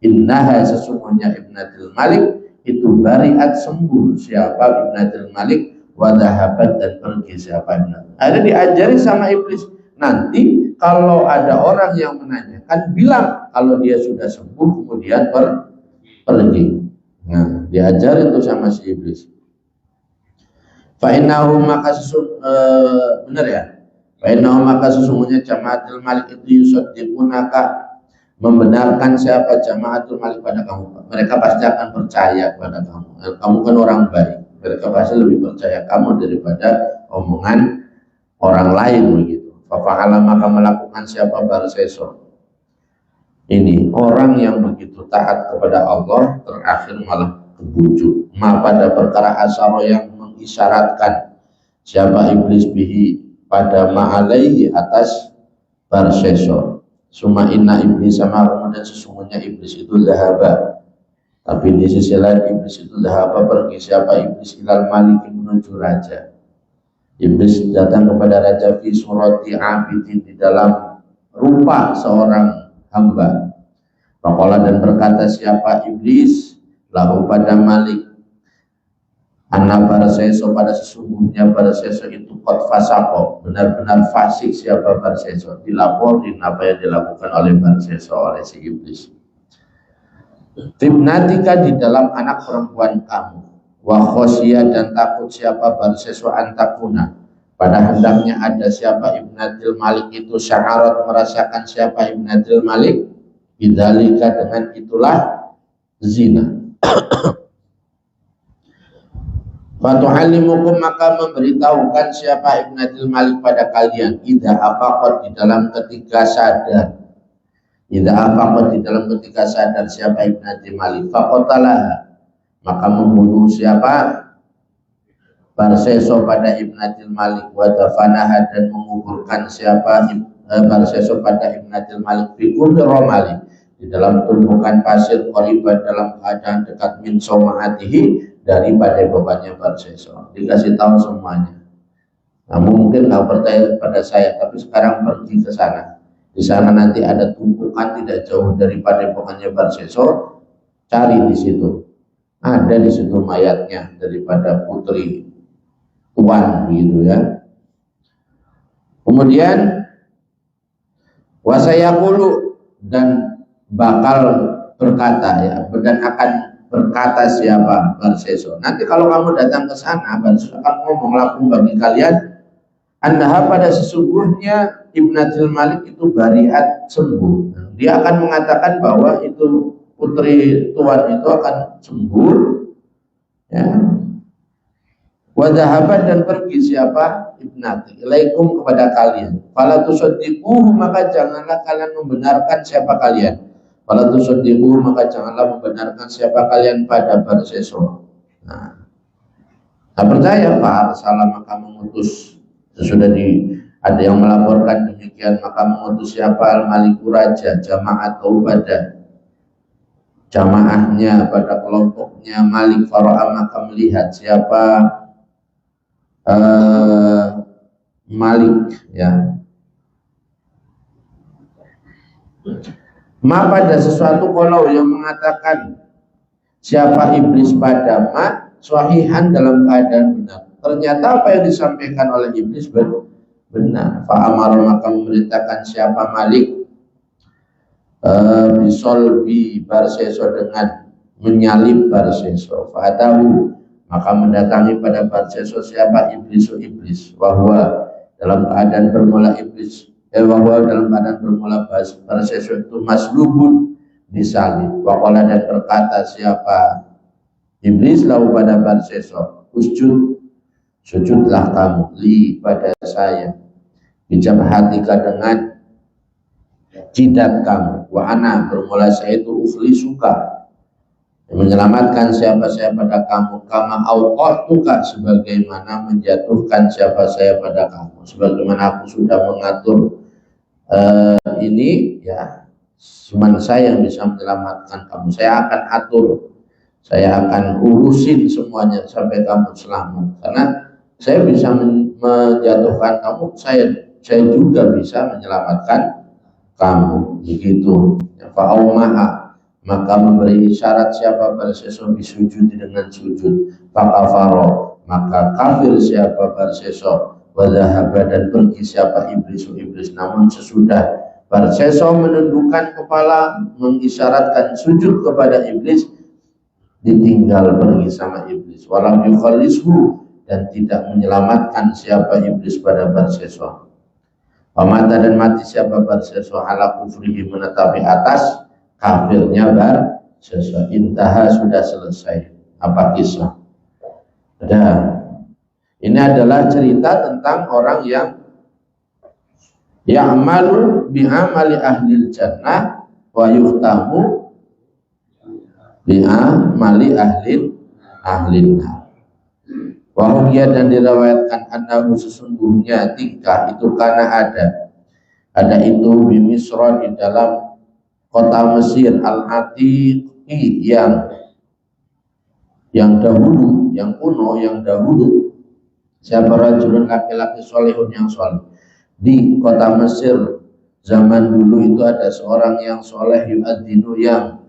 A: innaha, sesungguhnya Ibnatil Malik itu bariat, sembuh siapa Ibnatil Malik, wadahabat, dan pergi siapa Ibnatil. Ada diajari sama iblis, nanti kalau ada orang yang menanyakan, bilang kalau dia sudah sembuh kemudian pergi. Nah, diajarin tuh sama si iblis. Fa'innahu, maka benar ya. Fa'innahu, maka sesungguhnya jama'atul Malik itu yusaddiqunaka, membenarkan siapa jama'atul Malik pada kamu. Mereka pasti akan percaya pada kamu. Kamu kan orang baik. Mereka pasti lebih percaya kamu daripada omongan orang lain begitu. Fa'ala, maka melakukan siapa Barseso. Ini orang yang begitu taat kepada Allah, terakhir malah kebujuk. Pada perkara asyara, yang mengisyaratkan siapa iblis bihi pada ma'alaihi, atas Barseso. Suma inna iblis sama kemudian sesungguhnya iblis itu zahaba. Tapi di sisi lain iblis itu zahaba pergi. Siapa iblis? Ilal malik menuju raja. Iblis datang kepada raja fi surati abidin di dalam rupa seorang hamba. Faqala dan berkata siapa iblis lahu pada malik anna Barseso pada sesungguhnya Barseso itu qad fasaqo benar-benar fasik siapa Barseso dilaporin apa yang dilakukan oleh Barseso oleh si iblis. Fibnatika di dalam anak perempuan kamu wa khosiyah dan takut siapa Barseso antakuna pada hendaknya ada siapa ibnatil malik itu syaharat merasakan siapa ibnatil malik bidzalika dengan itulah zina. Fatu'allimukum maka memberitahukan siapa ibnatil malik pada kalian idza afaqat di dalam ketika sadar. Idza afaqat di dalam ketika sadar siapa ibnatil malik faqatalah maka membunuh siapa Barseso pada ibnatil malik wa dafanaha dan menguburkan siapa Barseso pada ibnatil malik fi kulli ramali di dalam tumpukan pasir qariban dalam keadaan dekat min somaatihi daripada bebannya Barseso. Dikasih tahu semuanya. Nah, mungkin nggak percaya pada saya, tapi sekarang pergi ke sana. Di sana nanti ada tumpukan tidak jauh daripada bebannya Barseso. Cari di situ. Ada di situ mayatnya daripada putri Tuan, gitu ya. Kemudian wasayaqulu dan bakal berkata ya, dan akan berkata siapa Barseso. Nanti kalau kamu datang ke sana, Barseso akan ngomong lakum bagi kalian, annaha pada sesungguhnya ibnatil malik itu bariat sembuh. Dia akan mengatakan bahwa itu putri tuan itu akan sembuh. Ya. Wadhahabat dan pergi siapa ibnati ilaikum kepada kalian. Fala tusaddiquhu maka janganlah kalian membenarkan siapa kalian. Fala tusaddiquhu maka janganlah membenarkan siapa kalian pada Barseso. Nah, tak percaya Pak salah maka mengutus. Sudah ada yang melaporkan demikian maka mengutus siapa al-maliku raja jamaah atau pada jamaahnya pada kelompoknya Malik Faro'a maka melihat siapa Malik ya. Ma pada sesuatu kalau yang mengatakan siapa iblis pada ma swahihan dalam keadaan benar. Ternyata apa yang disampaikan oleh iblis benar. Fa'amar maka memerintahkan siapa Malik bisolbi Barseso dengan menyalib Barseso. Fa'atahu maka mendatangi pada Barseso siapa iblis bahwa dalam keadaan bermula iblis bahwa dalam keadaan bermula Barseso itu maslubun disalib. Waqala dan berkata siapa iblis lalu pada Barseso sujudlah kamu li pada saya bijabhatika dengan jidat kamu wa ana bermula saya itu ufli suka menyelamatkan siapa saya pada kamu kama auqatuka sebagaimana menjatuhkan siapa saya pada kamu sebagaimana aku sudah mengatur ini ya cuma saya yang bisa menyelamatkan kamu. Saya akan atur, saya akan urusin semuanya sampai kamu selamat karena saya bisa menjatuhkan kamu, saya juga bisa menyelamatkan kamu begitu ya. Fa'aumaha maka memberi isyarat siapa Barseso bisujud dengan sujud. Fakafaro maka kafir siapa Barseso. Wadhahaba dan pergi siapa iblis. Namun sesudah Barseso menundukkan kepala mengisyaratkan sujud kepada iblis, ditinggal pergi sama iblis. Walam yukhalishu dan tidak menyelamatkan siapa iblis pada Barseso. Pamata dan mati siapa Barseso ala kufrihi menetapi atas kafirnya Barseso. Intaha sudah selesai. Apa kisah? Ada. Ini adalah cerita tentang orang yang ya'malu bi'amali ahlil jannah wa yuhtamu bi'amali ahlin nar. Wa dan diriwayatkan annahu sesungguhnya tingkah itu karena ada itu di Misra, di dalam kota Mesir al-Atiqi yang dahulu, yang kuno, yang dahulu. Siapa rajulun, laki-laki solehun yang soleh di kota Mesir zaman dulu itu ada seorang yang soleh yu'adzinu yang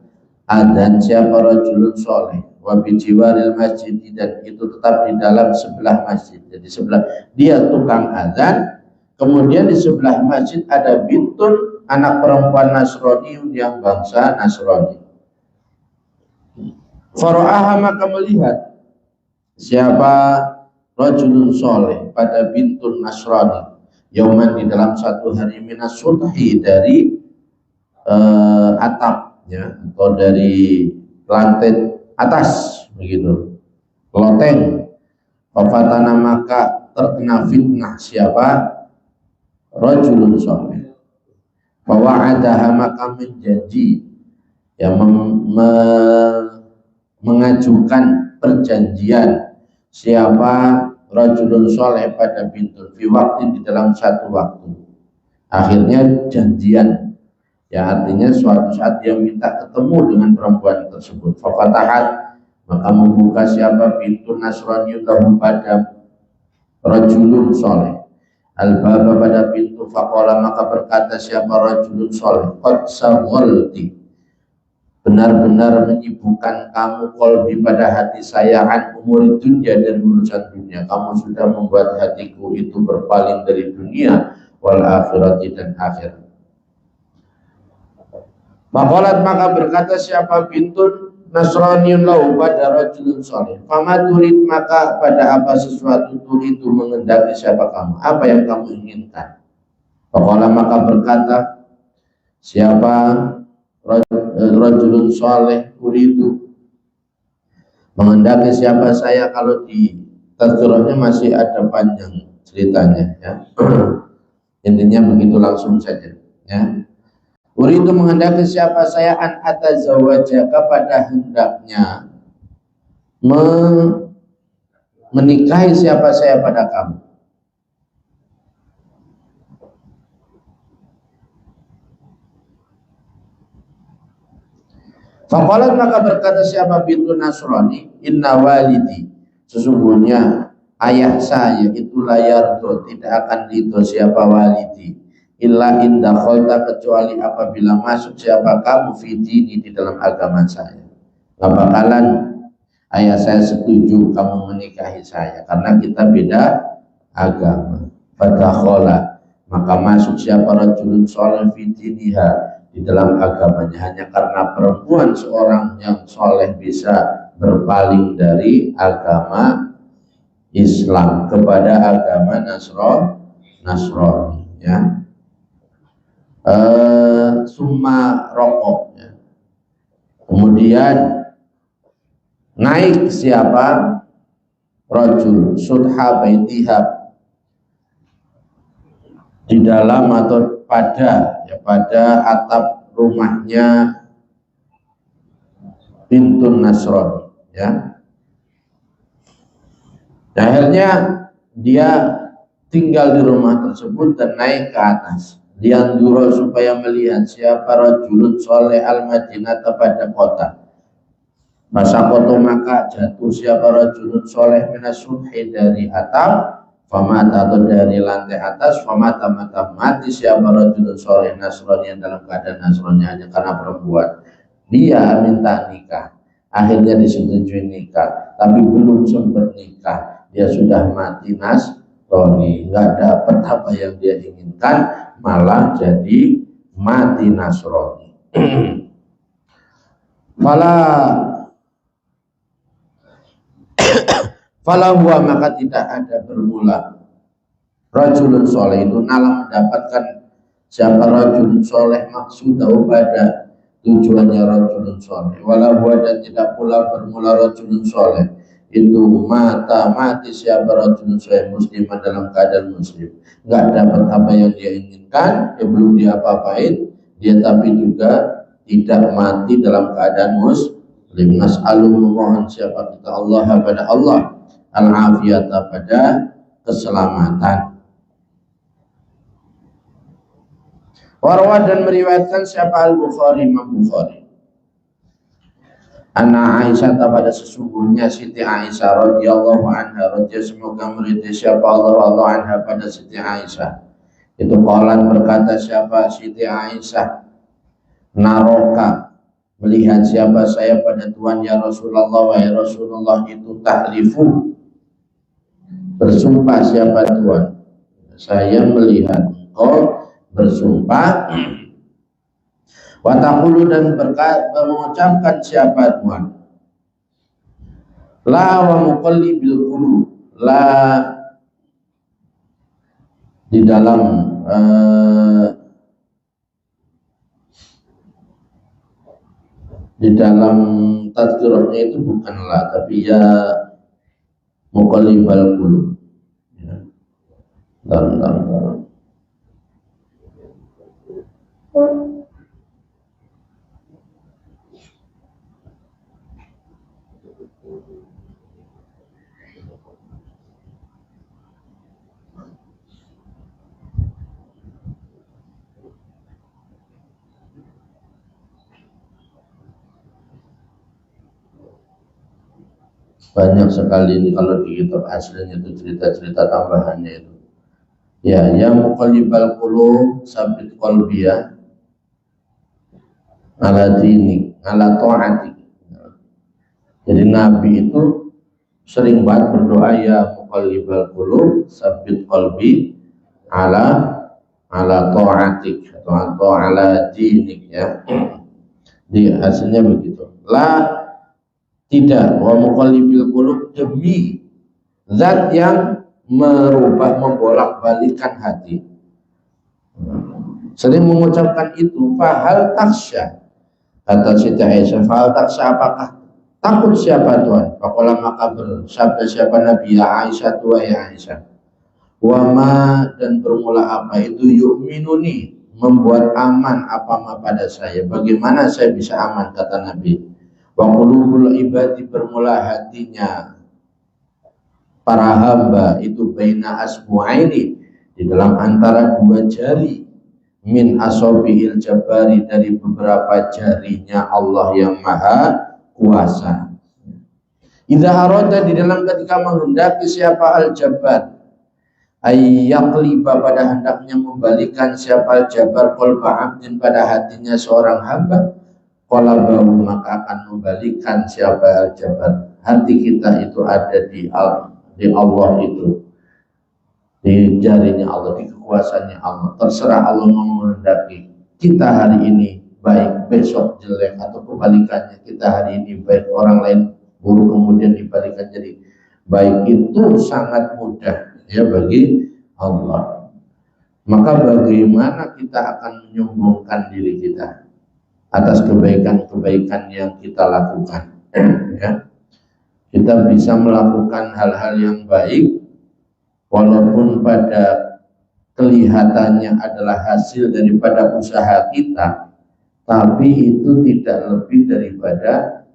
A: adzan. Siapa rajulun soleh wa bijiwaril masjid, dan itu tetap di dalam sebelah masjid. Jadi sebelah dia tukang adzan, kemudian di sebelah masjid ada bintun, anak perempuan Nasrani yang bangsa Nasrani. Fara'aha, maka melihat siapa rajulun soleh pada bintun Nasrani yauman, di dalam satu hari, minas sulhi, dari atap ya, atau dari lantai atas begitu, loteng. Fafatana, maka terkena fitnah siapa rajulun soleh. Wa'adaha, maka menjanji ya, mengajukan perjanjian siapa rajulun soleh pada bintun fi waktu, di dalam satu waktu. Akhirnya janjian ya, artinya suatu saat dia minta ketemu dengan perempuan tersebut. Fafatahat, maka membuka siapa bintun Nasrani lahu pada rajulun soleh al-baba, pada pintu. Faqala, maka berkata siapa rajulun soleh, qad sawalti, benar-benar menyibukkan kamu qalbi, pada hati saya, an umur dunia, dan urusan dunia. Kamu sudah membuat hatiku itu berpaling dari dunia wal akhirati, dan akhirat. Maqalat, maka berkata siapa bintun Nasraniun lahu pada rajulun soleh, fama turid, maka pada apa sesuatu turid itu mengendaki siapa kamu, apa yang kamu inginkan. Maqala, maka berkata siapa rajulun soleh, uridu, mengendaki siapa saya. Kalau di tazkirahnya masih ada panjang ceritanya ya. Intinya begitu langsung saja ya. Uridu, mengendaki siapa saya, an atazawwajaka, pada hendaknya menikahi siapa saya pada kamu. Faqalat, maka berkata siapa bintu Nasrani, inna walidi, sesungguhnya ayah saya itu layardo, tidak akan ridho siapa walidi, illa inda kholta, kecuali apabila masuk siapa kamu fi dini, di dalam agama saya. Gak bakalan ayah saya setuju kamu menikahi saya, karena kita beda agama. Fadakhola, maka masuk siapa rajulun soleh fi diniha, di dalam agamanya, hanya karena perempuan seorang yang soleh bisa berpaling dari agama Islam kepada agama Nasrani ya. Summa rokok ya. Kemudian naik siapa rajul sudha baitiha, di dalam atau pada ya, pada atap rumahnya bintun Nasrani ya. Akhirnya dia tinggal di rumah tersebut dan naik ke atas, lianduro, supaya melihat siapa rajulun soleh al-Madinah, pada kota. Masa koto, maka jatuh siapa rajulun soleh minas subhi, dari atap. Famata, atau dari lantai atas. Famata, mata mati siapa rajulun soleh Nasrani, yang dalam keadaan Nasrani, hanya karena perempuan. Dia minta nikah, akhirnya disetujui nikah, tapi belum sempat nikah dia sudah mati Nasrani, nggak dapat apa yang dia inginkan, malah jadi mati Nasrani. Fala huwa, maka tidak ada bermula rajulun soleh itu nalam, mendapatkan siapa rajulun soleh maksudahu, pada tujuannya rajulun soleh. Wala huwa, dan tidak pula bermula rajulun soleh itu mati siapa rajulun soleh musliman, dalam keadaan muslim, nggak dapat apa yang dia inginkan, ya belum diapa-apain dia, tapi juga tidak mati dalam keadaan muslim. Nas'alu, memohon siapa kita Allah, pada Allah, al-afiyata, pada keselamatan. Warwa dan meriwayatkan siapa Al-Bukhari, Imam Bukhari. Anna Aisyah pada sesungguhnya Siti Aisyah radhiyallahu anha, radhiyallahu semoga meridai siapa Allah anha pada Siti Aisyah. Itu qalat berkata siapa Siti Aisyah, naroka melihat siapa saya pada Tuhan ya Rasulullah, wahai Rasulullah itu tahlifu bersumpah siapa Tuhan, saya melihat engkau bersumpah. Wataqulu dan mengucapkan siapa Tuhan, la wa muqallibil qulub, la di dalam tadzkirahnya itu bukan la tapi ya muqallibal qulub. Ya. Bentar. Banyak sekali ini kalau di kitab aslinya itu cerita-cerita tambahannya itu. Ya, yang muqallibal qulub sabit qalbiya ala dini, ala ta'ati. Jadi Nabi itu sering banget berdoa ya muqallibal qulub sabit qalbi ala ta'atik atau ala dinik ya. Di hasilnya begitu. La tidak wa muqallibil qulub demi zat yang merubah membolak-balikan hati. Sering mengucapkan itu fahal taksya kata Siti Aisyah, fahal taksya apakah takut siapa Tuhan? Faqala maka bersabda siapa Nabi ya Aisyah tua ya Aisyah, wama dan bermula apa itu yu'minuni membuat aman apa ma pada saya, bagaimana saya bisa aman kata Nabi. Wa qulubul ibadi bermula hatinya para hamba itu baina asbu'aini di dalam antara dua jari min asobiil jabari dari beberapa jarinya Allah yang maha kuasa. Idza arada di dalam ketika menghendaki siapa al-jabbar ayyaqliba pada hendaknya membalikan siapa al-jabbar qalba abdin pada hatinya seorang hamba, qalabahu maka akan membalikan siapa al-jabbar hati kita itu ada di Allah itu, di jarinya Allah, di kekuasaannya Allah. Terserah Allah mau menghendaki kita hari ini baik, besok jelek, atau kebalikannya kita hari ini baik, orang lain buruk kemudian dibalikan jadi baik, itu sangat mudah ya bagi Allah. Maka bagaimana kita akan menyombongkan diri kita atas kebaikan-kebaikan yang kita lakukan ya. Kita bisa melakukan hal-hal yang baik walaupun pada kelihatannya adalah hasil daripada usaha kita, tapi itu tidak lebih daripada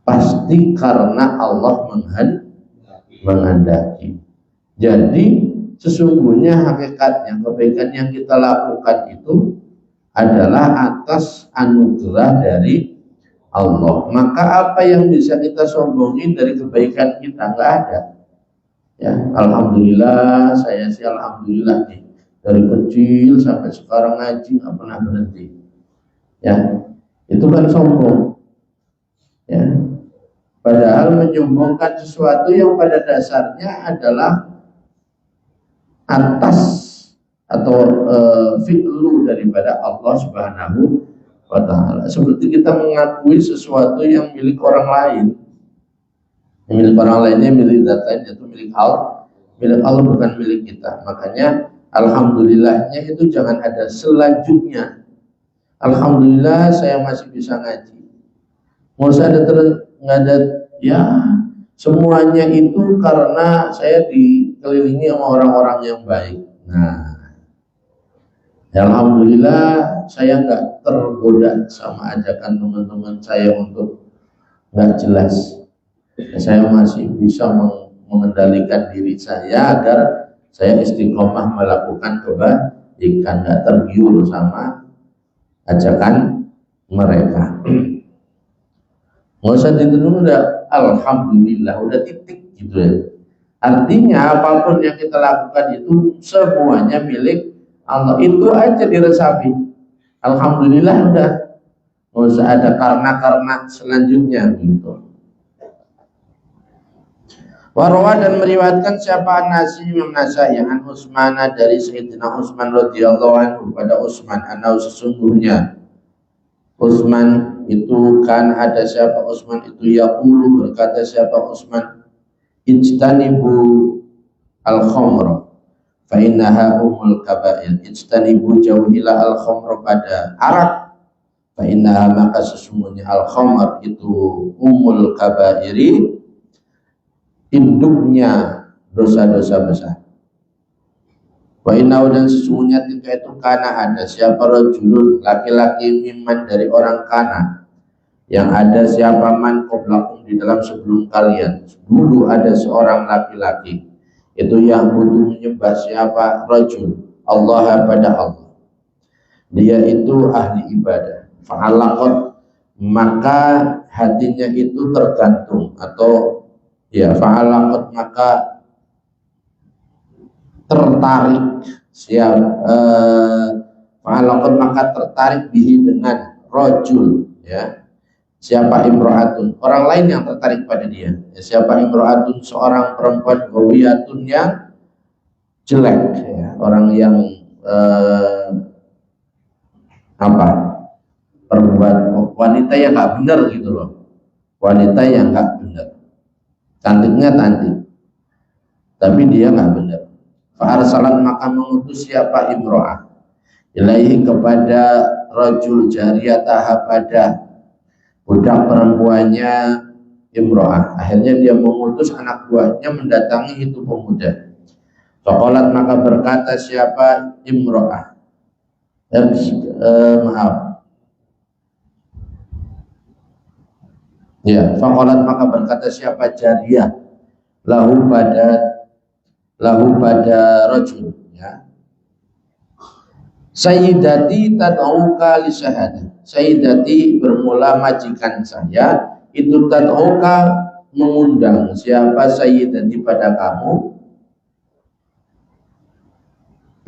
A: pasti karena Allah menghendaki. Jadi sesungguhnya hakikatnya kebaikan yang kita lakukan itu adalah atas anugerah dari Allah. Maka apa yang bisa kita sombongin dari kebaikan kita? Nggak ada. Ya, alhamdulillah, saya sih alhamdulillah nih dari kecil sampai sekarang ngaji nggak pernah berhenti. Ya, itu kan sombong. Ya, padahal menyombongkan sesuatu yang pada dasarnya adalah atas atau fi'lu daripada Allah Subhanahu wa ta'ala. Seperti kita mengakui sesuatu yang milik orang lain. Yang milik orang lainnya milik zat lain, itu milik Allah. Milik Allah bukan milik kita. Makanya alhamdulillahnya itu jangan ada selanjutnya. Alhamdulillah saya masih bisa ngaji. Mau saya nggak ada ya, semuanya itu karena saya dikelilingi sama orang-orang yang baik. Nah, alhamdulillah saya nggak tergoda sama ajakan teman-teman saya untuk nggak jelas. Saya masih bisa mengendalikan diri saya agar saya istiqomah melakukan ikan, nggak tergiur sama ajakan mereka. Nggak usah ditenun, udah alhamdulillah, udah titik gitu ya. Artinya apapun yang kita lakukan itu semuanya milik Allah, itu aja diresapi. Alhamdulillah udah, nggak usah ada karena selanjutnya gitu. Warwa dan meriwayatkan siapa Nasi Imam Nasai an Utsman dari Sayyidina Utsman radhiyallahu anhu pada Utsman, anau sesungguhnya Utsman itu kan ada siapa Utsman itu yaqulu berkata siapa Utsman, ijtanibu al-khamra fa innaha umul kabair. Ijtanibu jauhilah al-khamra pada arak, fa innaha maka sesungguhnya al-khamr itu umul kabairi, induknya dosa-dosa besar. Wa inna dan sesungguhnya ketika itu kana ada siapa rajulun laki-laki mimman dari orang kana, yang ada siapa man qablakum di dalam sebelum kalian. Dulu ada seorang laki-laki itu yang butuh menyembah siapa rajul Allah pada Allah, dia itu ahli ibadah. Fa'alaqat maka hatinya itu tergantung, atau ya fa'alaqat maka tertarik fa'alaqat maka tertarik bihi dengan rajul, ya siapa imro'atun, orang lain yang tertarik pada dia, ya, siapa imro'atun, seorang perempuan gawiyatun yang jelek, ya, orang yang perbuat wanita yang nggak benar gitu loh, wanita yang nggak benar, cantiknya cantik tapi dia nggak benar. Fa'arsalat maka mengutus siapa imro'ah ilaihi kepada rajul jariyataha pada budak perempuannya imro'ah. Akhirnya dia mengutus anak buahnya mendatangi itu pemuda. Faqalat maka berkata siapa imro'ah, faqalat maka berkata siapa jariyah lahu pada rajul, ya, sayyidati tad'uka li syahadah, sayyidati bermula majikan saya itu tad'uka mengundang siapa sayyidati pada kamu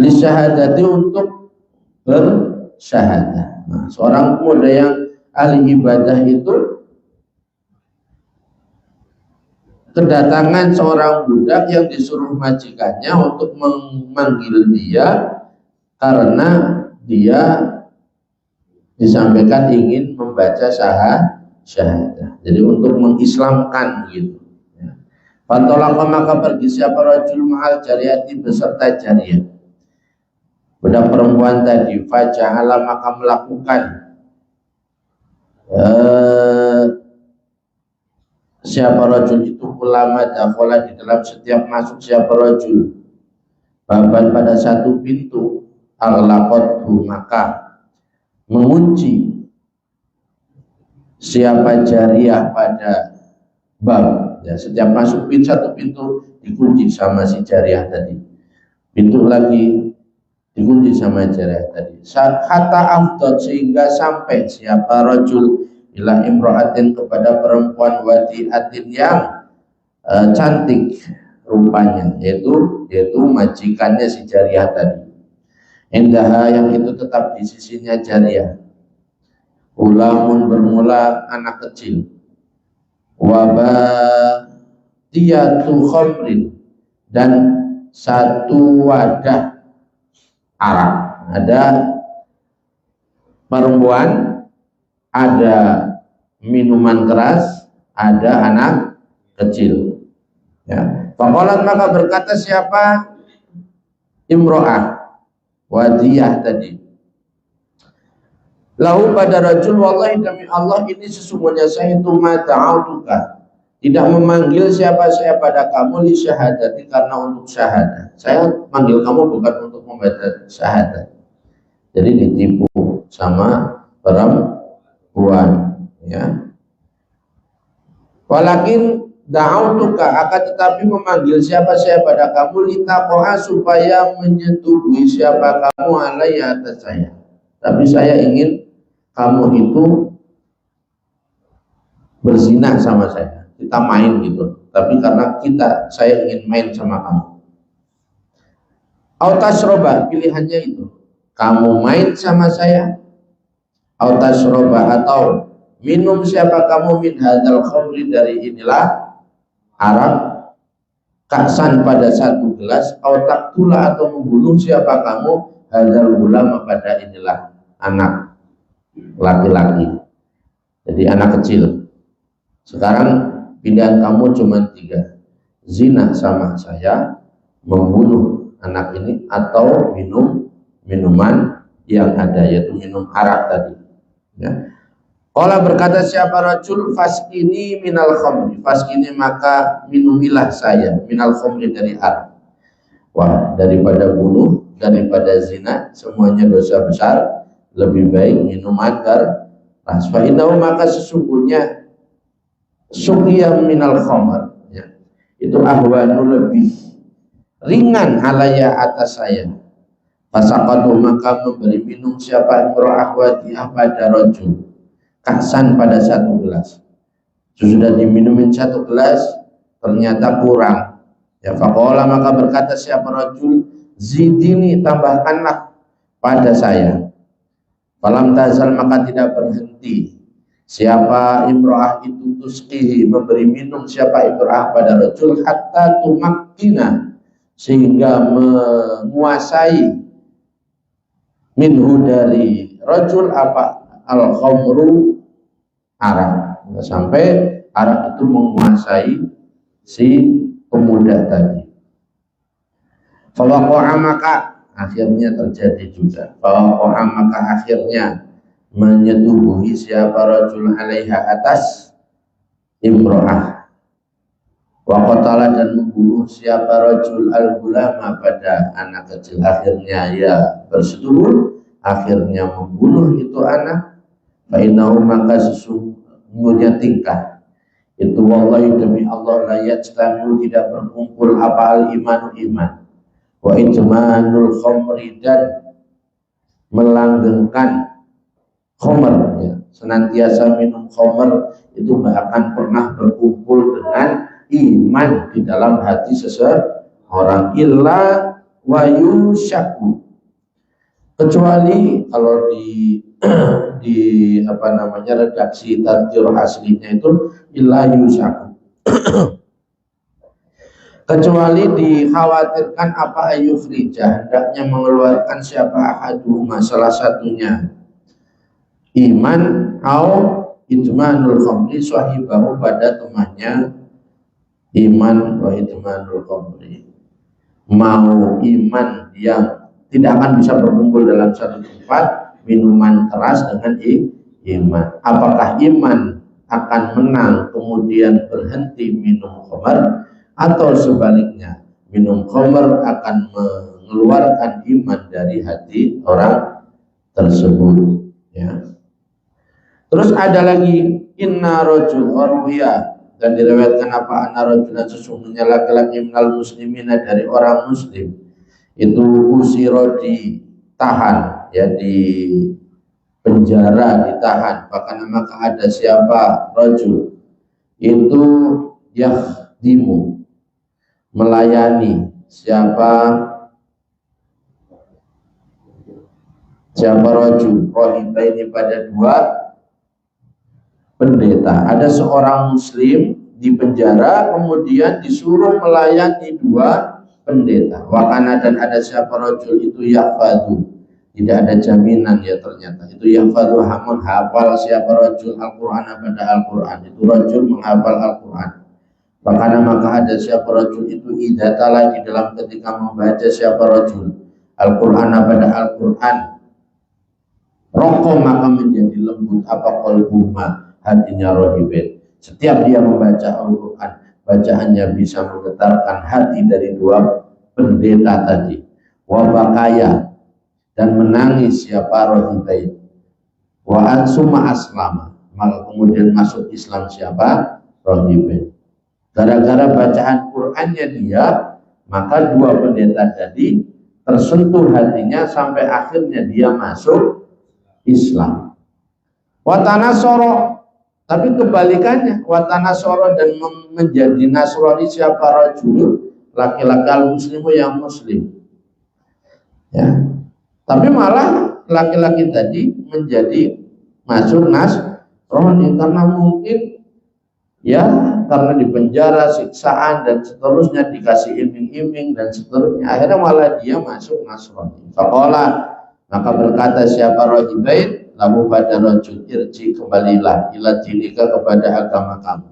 A: li syahadati untuk bersyahadah. Nah, seorang pemuda yang ahli ibadah itu kedatangan seorang budak yang disuruh majikannya untuk memanggil dia karena dia disampaikan ingin membaca syahadah, jadi untuk mengislamkan gitu. Fantolaka maka pergi siapa rajul ma'al jariyati beserta jariyah, budak perempuan tadi. Fajahala maka melakukan siapa rajul itu ulama dakhala di dalam setiap masuk siapa rajul baban pada satu pintu, aghlaqathu maka mengunci siapa jariyah pada bab, ya, setiap masuk satu pintu dikunci sama si jariyah tadi, pintu lagi dikunci sama jariyah tadi. Hatta afdot sehingga sampai siapa rajul ila imro'atin kepada perempuan wadi'atin yang cantik rupanya, yaitu majikannya si jariyah tadi. Indaha yang itu tetap di sisinya jariyah, ulamun bermula anak kecil, wabatiyatu khamrin dan satu wadah arak. Ada perempuan, ada minuman keras, ada anak kecil, ya. Faqalat maka berkata siapa imro'ah wadiyah tadi, lahu pada rajul, wallahi demi Allah ini sesungguhnya saya itu mata'autuka tidak memanggil siapa saya pada kamu li syahadati karena untuk syahadah, saya manggil kamu bukan untuk membaca syahadat. Jadi ditipu sama perempuan, ya. Walakin da'autuka, akan tetapi memanggil siapa saya pada kamu, litaqoha, supaya menyetubuhi siapa kamu alaiya atas saya. Tapi saya ingin kamu itu berzina sama saya, kita main gitu. Tapi karena saya ingin main sama kamu. Autasroba, pilihannya itu, kamu main sama saya, autasroba, atau minum siapa kamu min hadzal khamri, dari inilah arak, kaksan, pada satu gelas, autaktula, atau membunuh siapa kamu hadzal ulama, pada inilah anak laki-laki, jadi anak kecil. Sekarang pilihan kamu cuma 3, zina sama saya, membunuh anak ini, atau minum minuman yang ada, yaitu minum arak tadi, ya. Qala, berkata siapa rajul, faskini minal khamri, faskini, maka minumilah saya, minal khamri, dari arak. Wah, daripada bunuh, daripada zina, semuanya dosa besar, lebih baik minum agar rasfainahu, maka sesungguhnya suqiyam minal khamr, ya, itu ahwanu, lebih ringan alaya, atas saya. Fasaqatu, maka memberi minum siapa imra'ah wadi'ah pada rajul, kaksan, pada satu gelas. Sudah diminumin satu gelas, ternyata kurang, ya. Faqala, maka berkata siapa rajul, zidini, tambahkanlah pada saya. Falam tazal, maka tidak berhenti siapa imra'ah itu, tusqihi, memberi minum siapa imra'ah pada rajul, hatta tumakkina, sehingga menguasai minhu, dari rajul, apa, al-khamru, arak, sampai arak itu menguasai si pemuda tadi. Fawaqa'a, maka akhirnya terjadi juga. Fawaqa'a, maka akhirnya menyetubuhi siapa rajul alaiha, atas imro'ah. Wa qatala, dan membunuh siapa rajul al-gulama, pada anak kecil. Akhirnya ya bersetubuh, akhirnya membunuh itu anak. Fa innahu, maka sesungguhnya tingkah itu, wallahi, demi Allah, la yajtamiu, tidak berkumpul apa al-imanu, iman, wa itmanul khamri, dan melanggengkan khamr, ya, senantiasa minum khamr, itu tidak akan pernah berkumpul dengan iman di dalam hati seseorang, illa wa yushaku, kecuali kalau di apa namanya, redaksi tadjir aslinya itu illa yushaku, kecuali dikhawatirkan apa, ayufrija, hendaknya mengeluarkan siapa ahaduhuma, salah satunya, iman, au idmanul khamri sahibahu, pada temannya iman, wa idmanul khamri, mau iman yang tidak akan bisa berkumpul dalam satu tempat, minuman keras dengan iman. Apakah iman akan menang kemudian berhenti minum khamr, atau sebaliknya, minum khamr akan mengeluarkan iman dari hati orang tersebut, ya. Terus ada lagi, inna rajul warwiya, dan diriwayatkan apa, anna rajulan, sesungguhnya laki-laki minal muslimina, dari orang muslim, itu usiro, ditahan, ya, di penjara, ditahan. Bahkan maka ada siapa rajul itu yakhdimu, melayani siapa rajul rohibaini, pada 2 pendeta. Ada seorang muslim di penjara, kemudian disuruh melayani 2 pendeta. Wakana, dan ada siapa rajul itu yahfadu, tidak ada jaminan, ya, ternyata itu yahfadu, menghafal siapa rajul Al-Quran, pada Al-Quran, itu rajul menghafal Al-Quran. Wakana, maka ada siapa rajul itu idatala, di dalam ketika membaca siapa rajul Al-Quran, pada Al-Quran, rokok, maka menjadi lembut apa, qalbuhuma, hatinya rohibin. Setiap dia membaca Al-Quran, bacaannya bisa menggetarkan hati dari 2 pendeta tadi. Wabakaya, dan menangis siapa rohibin. Wa ansuma aslama, maka kemudian masuk Islam siapa rohibin. Gara-gara bacaan Qur'annya dia, maka dua pendeta tadi tersentuh hatinya sampai akhirnya dia masuk Islam. Watanasoro, tapi kebalikannya, watanasoro dan menjadi Nasrani siapa rajul, laki-laki al-muslimu yang muslim. Ya. Tapi malah laki-laki tadi menjadi masuk Nasrani karena mungkin ya karena dipenjara, siksaan dan seterusnya, dikasih iming-iming dan seterusnya, akhirnya malah dia masuk Nasrani. Faqala, maka berkata siapa rajibain lalu pada rajul, irji, kembalilah ila dinika, kepada agama kamu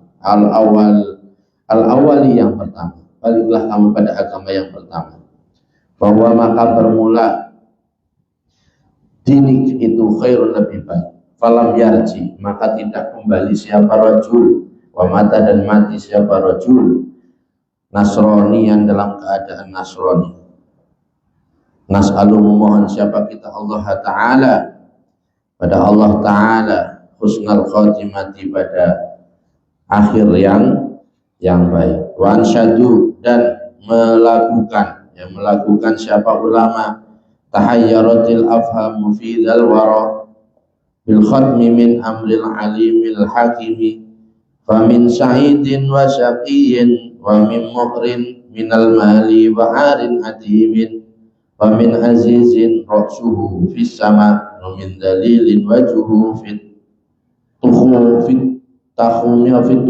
A: al-awali yang pertama, baliklah kamu pada agama yang pertama. Bahwa maka bermula dinik itu khairun, lebih baik. Falam yarji, maka tidak kembali siapa rajul, wa mata dan mati siapa rajul Nasrani yang dalam keadaan Nasrani. Nas'alu, memohon siapa kita Allah Ta'ala, pada Allah Ta'ala, husnal khotimati, pada akhir yang baik. Wa ansyadu, dan melakukan siapa ulama, tahayyaratil afhamu fi dzal wara bil khatmi min amril alimil hakimi, famin sa'idin wa syaqiyyin wa min muqrin minal mali wa arin adimin, wa min azizin ra'suhu fis sama, wa min dalilin wajhuhu fit takhumi wa fit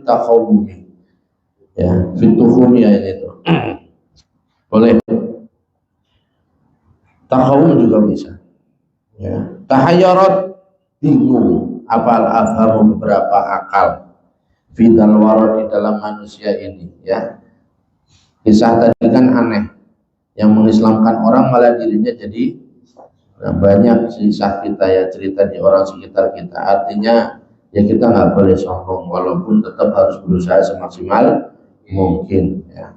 A: takhawumi. Ya, fit tukhumi ya itu. Boleh. Takhawum juga bisa. Ya. Tahayyarat, bingung, apal afhamu, beberapa akal, fidal waro, di dalam manusia ini. Ya, kisah tadi kan aneh, yang mengislamkan orang malah dirinya jadi banyak. Kisah kita ya, cerita di orang sekitar kita, artinya ya kita nggak boleh sombong, walaupun tetap harus berusaha semaksimal mungkin. Ya,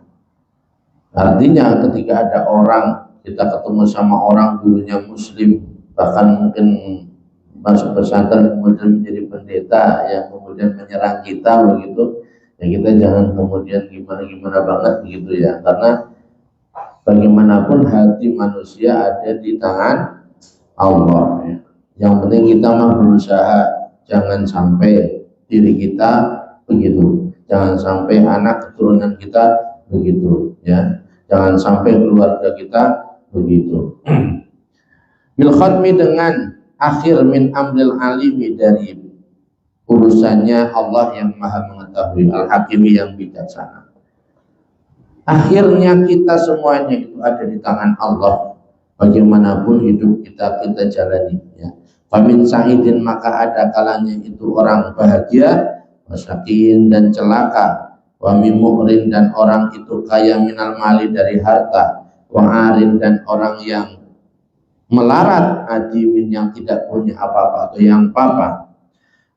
A: artinya ketika ada orang, kita ketemu sama orang dulunya muslim, bahkan mungkin masuk pesantren kemudian menjadi pendeta yang kemudian menyerang kita begitu, ya kita jangan kemudian gimana banget begitu ya, karena bagaimanapun hati manusia ada di tangan Allah ya. Yang penting kita mah berusaha, jangan sampai diri kita begitu, jangan sampai anak keturunan kita begitu ya, jangan sampai keluarga kita begitu. Bil khatmi, dengan akhir, min amril alimi, dari urusannya Allah yang maha mengetahui, al-hakimi, yang bijaksana. Akhirnya kita semuanya itu ada di tangan Allah, bagaimanapun hidup kita jalani ya. Famin sa'idin, maka ada kalanya itu orang bahagia, wasakin, dan celaka, wa min mu'rin, dan orang itu kaya, minal mali, dari harta, wa arin, dan orang yang melarat, adimin, yang tidak punya apa-apa atau yang apa-apa,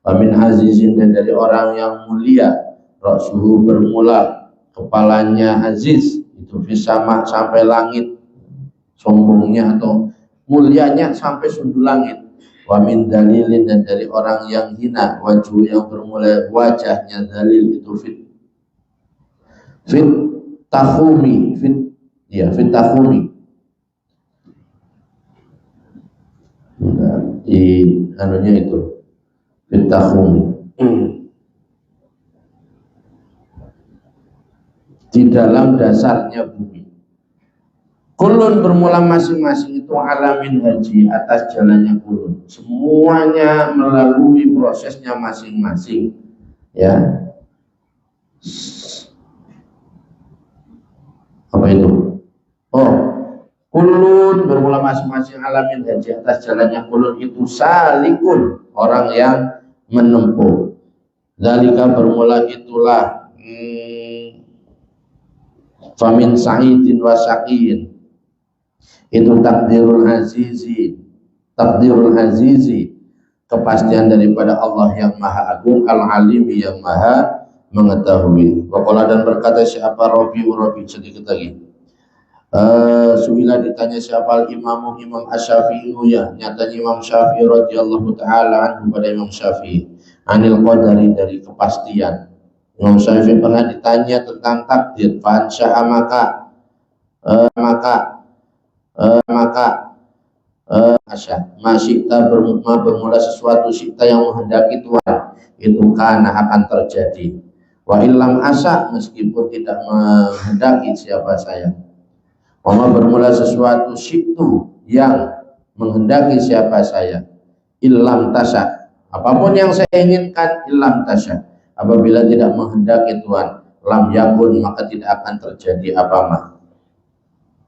A: wa min azizin, dan dari orang yang mulia, ra'suhu, bermula kepalanya aziz itu fisama, sampai langit, sombongnya atau mulianya sampai sundul langit, wa min dalilin, dan dari orang yang hina, wajhu, yang bermula wajahnya dalil itu fit takhumi, fit takhumi, di anunya itu fit takhumi, di dalam dasarnya bumi. Kulun, bermula masing-masing itu alamin haji, atas jalannya kulun, semuanya melalui prosesnya masing-masing ya. Apa itu? Oh, kulun, bermula masing-masing alamin haji, atas jalannya kulun itu salikun, orang yang menempuh. Zalika, bermula itulah famin sa'idin wa syaqiyin, itu takdirul azizi, kepastian daripada Allah yang maha agung, al-alimi, yang maha mengetahui. Waqala, dan berkata siapa Rabi, sedikit lagi, Suila, ditanya siapa al-imamu, Imam Asy-Syafi'i, ya, nyatanya Imam Syafi'i radhiyallahu ta'ala anhu, pada Imam Syafi'i, anil qadari, dari kepastian. Imam Syafi'i pernah ditanya tentang takdir, fansya'a maka masyikta bermula sesuatu syikta yang menghendaki Tuhan itu karena akan terjadi. Wa illam asa, meskipun tidak menghendaki siapa saya. Mama bermula sesuatu syiktu yang menghendaki siapa saya. Illam tasya, apapun yang saya inginkan, illam tasya, apabila tidak menghendaki Tuhan, lam yakun, maka tidak akan terjadi apa-apa.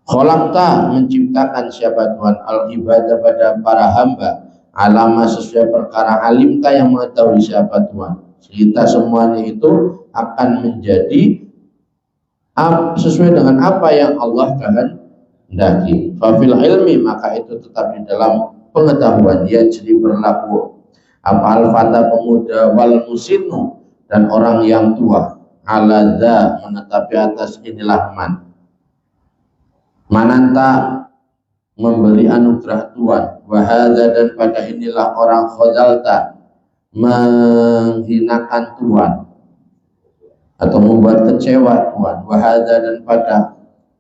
A: Kholakta, menciptakan siapa Tuhan, al ibadah pada para hamba, alama sesuai perkara, alimta yang mengetahui siapa Tuhan. Kita semuanya itu akan menjadi sesuai dengan apa yang Allah kehendaki. Fafil ilmi, maka itu tetap di dalam pengetahuan, ya jadi berlaku. Apa al-fata, pemuda, wal musinu, dan orang yang tua, aladha, menetapi atas inilah mananta, memberi anugerah Tuhan, wahada, dan pada inilah orang khadalta, menghinakan Tuhan atau membuat kecewa Tuhan, wahada, dan pada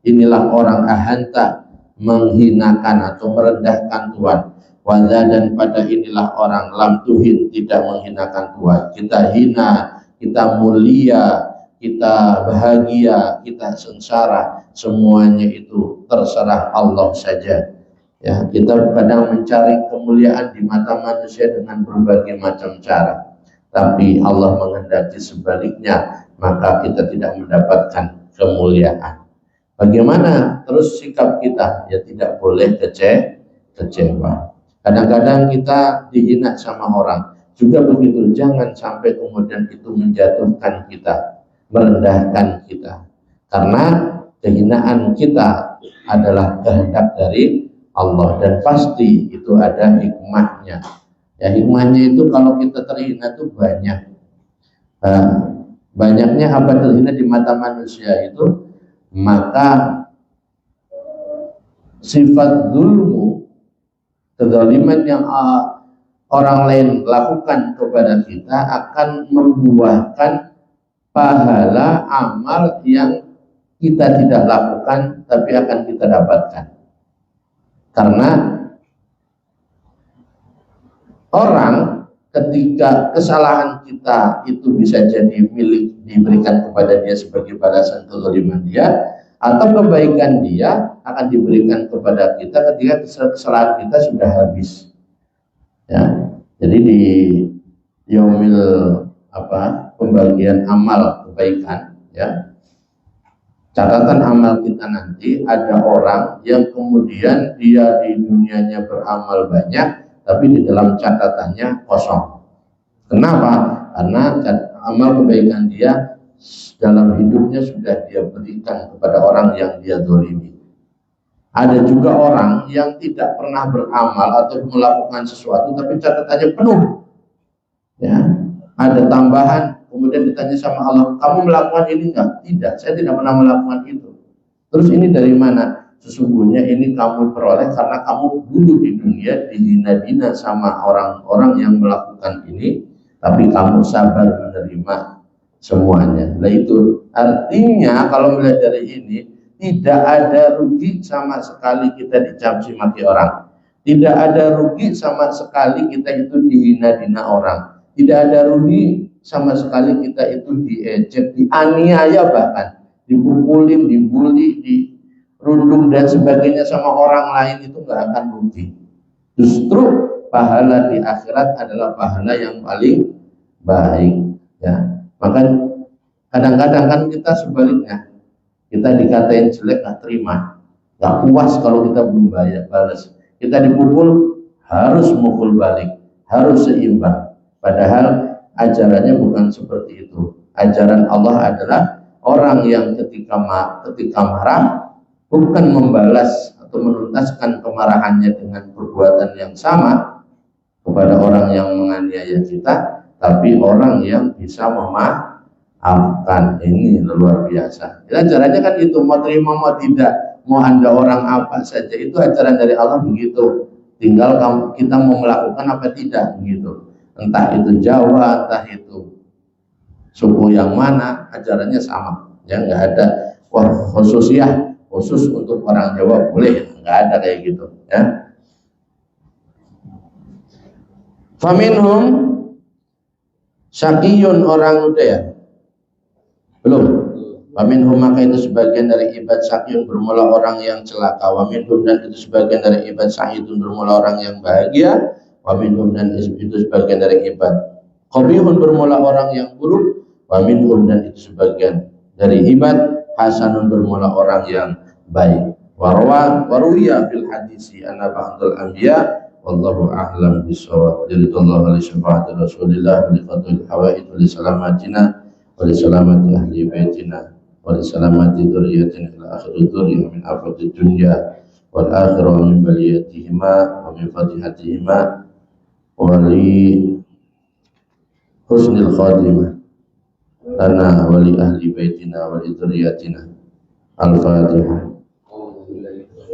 A: inilah orang ahanta, menghinakan atau merendahkan Tuhan, wahada, dan pada inilah orang lam tuhin, tidak menghinakan Tuhan. Kita hina, kita mulia, kita bahagia, kita sengsara, semuanya itu terserah Allah saja. Ya, kita kadang mencari kemuliaan di mata manusia dengan berbagai macam cara, tapi Allah menghendaki sebaliknya, maka kita tidak mendapatkan kemuliaan. Bagaimana terus sikap kita? Ya tidak boleh kecewa. Kadang-kadang kita dihina sama orang, juga begitu, jangan sampai kemudian itu menjatuhkan kita, merendahkan kita, karena kehinaan kita adalah kehendak dari Allah, dan pasti itu ada hikmahnya. Ya, hikmahnya itu kalau kita terhina itu banyak. Banyaknya apa terhina di mata manusia itu, maka sifat zulmu, kezaliman yang orang lain lakukan kepada kita akan membuahkan pahala amal yang kita tidak lakukan tapi akan kita dapatkan. Karena orang ketika kesalahan kita itu bisa jadi milik, diberikan kepada dia sebagai balasan kezaliman dia, atau kebaikan dia akan diberikan kepada kita ketika kesalahan kita sudah habis. Ya, jadi di yaumil pembagian amal kebaikan, ya, catatan amal kita nanti ada orang yang kemudian dia di dunianya beramal banyak, tapi di dalam catatannya kosong. Kenapa? Karena amal kebaikan dia dalam hidupnya sudah dia berikan kepada orang yang dia zalimi. Ada juga orang yang tidak pernah beramal atau melakukan sesuatu, tapi catatannya penuh. Ya, ada tambahan. Kemudian ditanya sama Allah, kamu melakukan ini enggak? Tidak, saya tidak pernah melakukan itu. Terus ini dari mana? Sesungguhnya ini kamu peroleh karena kamu dulu di dunia dihina-hina sama orang-orang yang melakukan ini, tapi kamu sabar menerima semuanya. Nah itu artinya kalau melihat dari ini, tidak ada rugi sama sekali kita dicaci maki orang. Tidak ada rugi sama sekali kita itu dihina-hina orang. Tidak ada rugi sama sekali kita itu diejek, dianiaya, bahkan dipukulin, dibully, dirundung dan sebagainya sama orang lain, itu nggak akan rugi. Justru pahala di akhirat adalah pahala yang paling baik. Ya, maka kadang-kadang kan kita sebaliknya, kita dikatain jelek nggak terima, nggak puas kalau kita belum balas. Kita dipukul harus mukul balik, harus seimbang. Padahal ajarannya bukan seperti itu. Ajaran Allah adalah orang yang ketika marah bukan membalas atau menuntaskan kemarahannya dengan perbuatan yang sama kepada orang yang menganiaya kita, tapi orang yang bisa memaafkan. Ini luar biasa. Ya, ajarannya kan itu, mau terima mau tidak, mau anda orang apa saja, itu ajaran dari Allah begitu. Tinggal kita mau melakukan apa tidak, begitu. Entah itu Jawa, entah itu suku yang mana ajarannya sama, ya nggak ada wah khusus untuk orang Jawa boleh, nggak ada kayak gitu ya. Faminhum syaqiyun, orang udah ya belum. Waminhum, maka itu sebagian dari ibad syaqiyun, bermula orang yang celaka. Waminhum, dan itu sebagian dari ibad sa'idun, bermula orang yang bahagia. Waminhum, dan itu sebagian dari ibad qabihun, bermula orang yang buruk. Waminhum, dan itu sebagian dari ibad hasanun, bermula orang yang baik. Waruya fil hadisi anna ba'dal anbiya wallahu a'lam bissawab. Jadallahu li syafa'ati Rasulillah wa li qadil hawaid wa li salamatina wa li salamati ahli baitina wa li salamati dzurriyyatina ila akhir dzurriyyah min afati dunya wal akhirah min baliyatihima wa min fatihatihima wa li husnil khatimah lana wa li ahli baitina wa li dzurriyyatina. Al-Fatihah.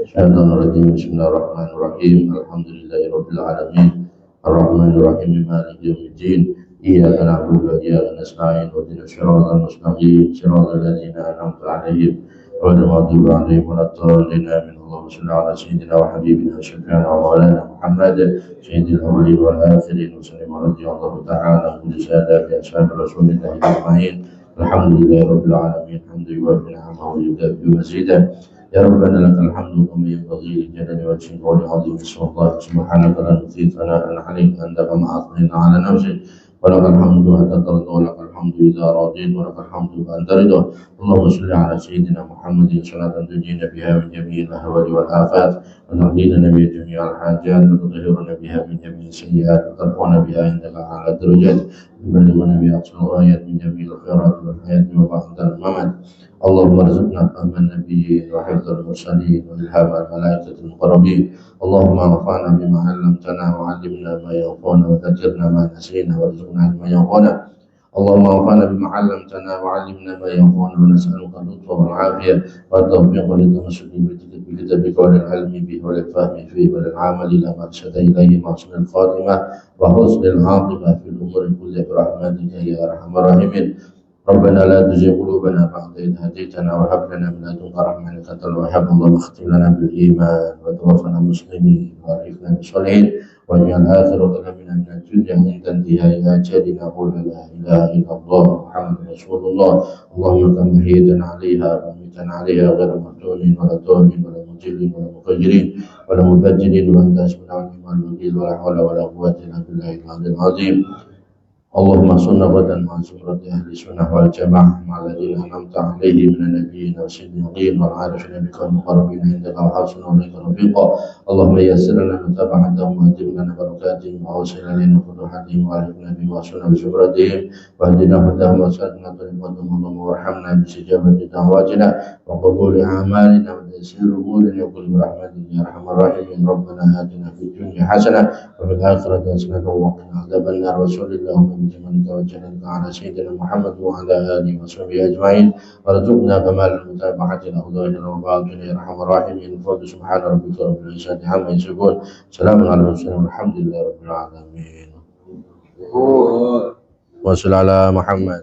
A: Bismillahirrahmanirrahim. Bismillahirrahmanirrahim. Alhamdulillahirabbil alamin. Arrahmanirrahim. Maliki yaumiddin. Iyyaka na'budu wa iyyaka nasta'in. Ihdinas siratal mustaqim. Siratal ladzina an'amta 'alaihim ghairil maghdubi 'alaihim waladdallin. Amin. Allahumma shalli 'ala sayyidina wa habibina wa syafi'ina wa maulana Muhammad sayyidil awwalin wal akhirin. Wa sallim radhiyallahu ta'ala an sadati ashabi Rasulillah ajma'in. Alhamdulillahirabbil alamin. Hamdan yuwaffi ni'amahu wa yukafi mazidah. Ya Rabbana lakal hamdu kama yanbaghi li jalali wajhika wa li 'azimi sultanik. Subhanaka la nuhsi thana'an 'alaika anta kama athnayta 'ala nafsik. Wa lakal hamdu hatta tarda wa lakal hamdu idza radita wa lakal hamdu anta ridha. Allahumma shalli 'ala sayyidina Muhammadin salatan tunjina biha min jami'il ahwali wal afat wa tuhdina biha jami'al hajat wa tutahhiruna biha min jami'is sayyi'at wa tarfa'una biha indaka 'ala darajat wa tuballighuna biha aqsal ghayat min jami'il khairat wal hayati wa ba'dal mamat. Allahumma arzuqna fahman nabiyyin wa hifdzal mursalin wa ilhamal malaikatil muqarrabin. Allahumma anfa'na bima 'allamtana wa 'allimna ma yanfa'una wa dhakkirna ma nasina warzuqna ma yanfa'una. Allahumma anfa'na bima 'allamtana wa 'allimna ma yanfa'una wa nas'aluka al-lutfa wal 'afiyah wa at-tawfiq wa at-tamassuki bi kitabika wa al-'ilmi bihi wa al-fahmi fihi wa al-'amali lama arshada ilayhi mahsinal khatimah wa husnil 'aqibah fil umuri kulliha bi rahmatika ya arhamar rahimin. Rabbana la tuzigh qulubana ba'da idh hadaytana wa hab lana min ladunka rahmatan innaka antal wahhab. Allahumma khtim lana bil iman wa tawaffana muslimin wa alhiqna bis sholihin waj'al akhir kalamina min ad-dunya inda intihai ajalina qul la ilaha illallah Muhammadur Rasulullah. Allahumma kama ahyaytana 'alaiha wa amitana 'alaiha ghayra maftunin wa la dhalin wa la mudillin wa la mughayyirin wa la mubaddilin wa anta hasbuna wa ni'mal wakeel wa la hawla wa la quwwata illa billahil 'aliyyil 'azim. Allahumma sunna badan ma zumrati ahli sunnah wal jamaah ma'alladina an'amta 'alaihim minan nabiyyin wa siddiqin wal 'arifin bika muqarrabin indaka wa hasuna ulaika rafiqa. Allahumma yassir lana mutaba'atahum wa atim lana barakatihim wa awsil lana futuhatihim wa alifna bima sunna bi subratihim wa hadina hudahum wa sadna tariqatahum. Allahumma warhamna bi sijabati da'watina wa qabuli a'malina wa taysir umurina wa kulli rahmatin ya arhamar rahimin. Rabbana atina fid dunya hasanah wa fil akhirati hasanah wa qina adzaban nar. Wa sallallahu بمن توجهنا على سيدنا محمد وعلى آله وصحبه أجمعين وارزقنا كمال المتابعة الأفضل وباطن يا أرحم الراحمين. فضل سبحان ربك رب العزة عما يصفون سلام على المرسلين والحمد لله رب العالمين. وصل على محمد.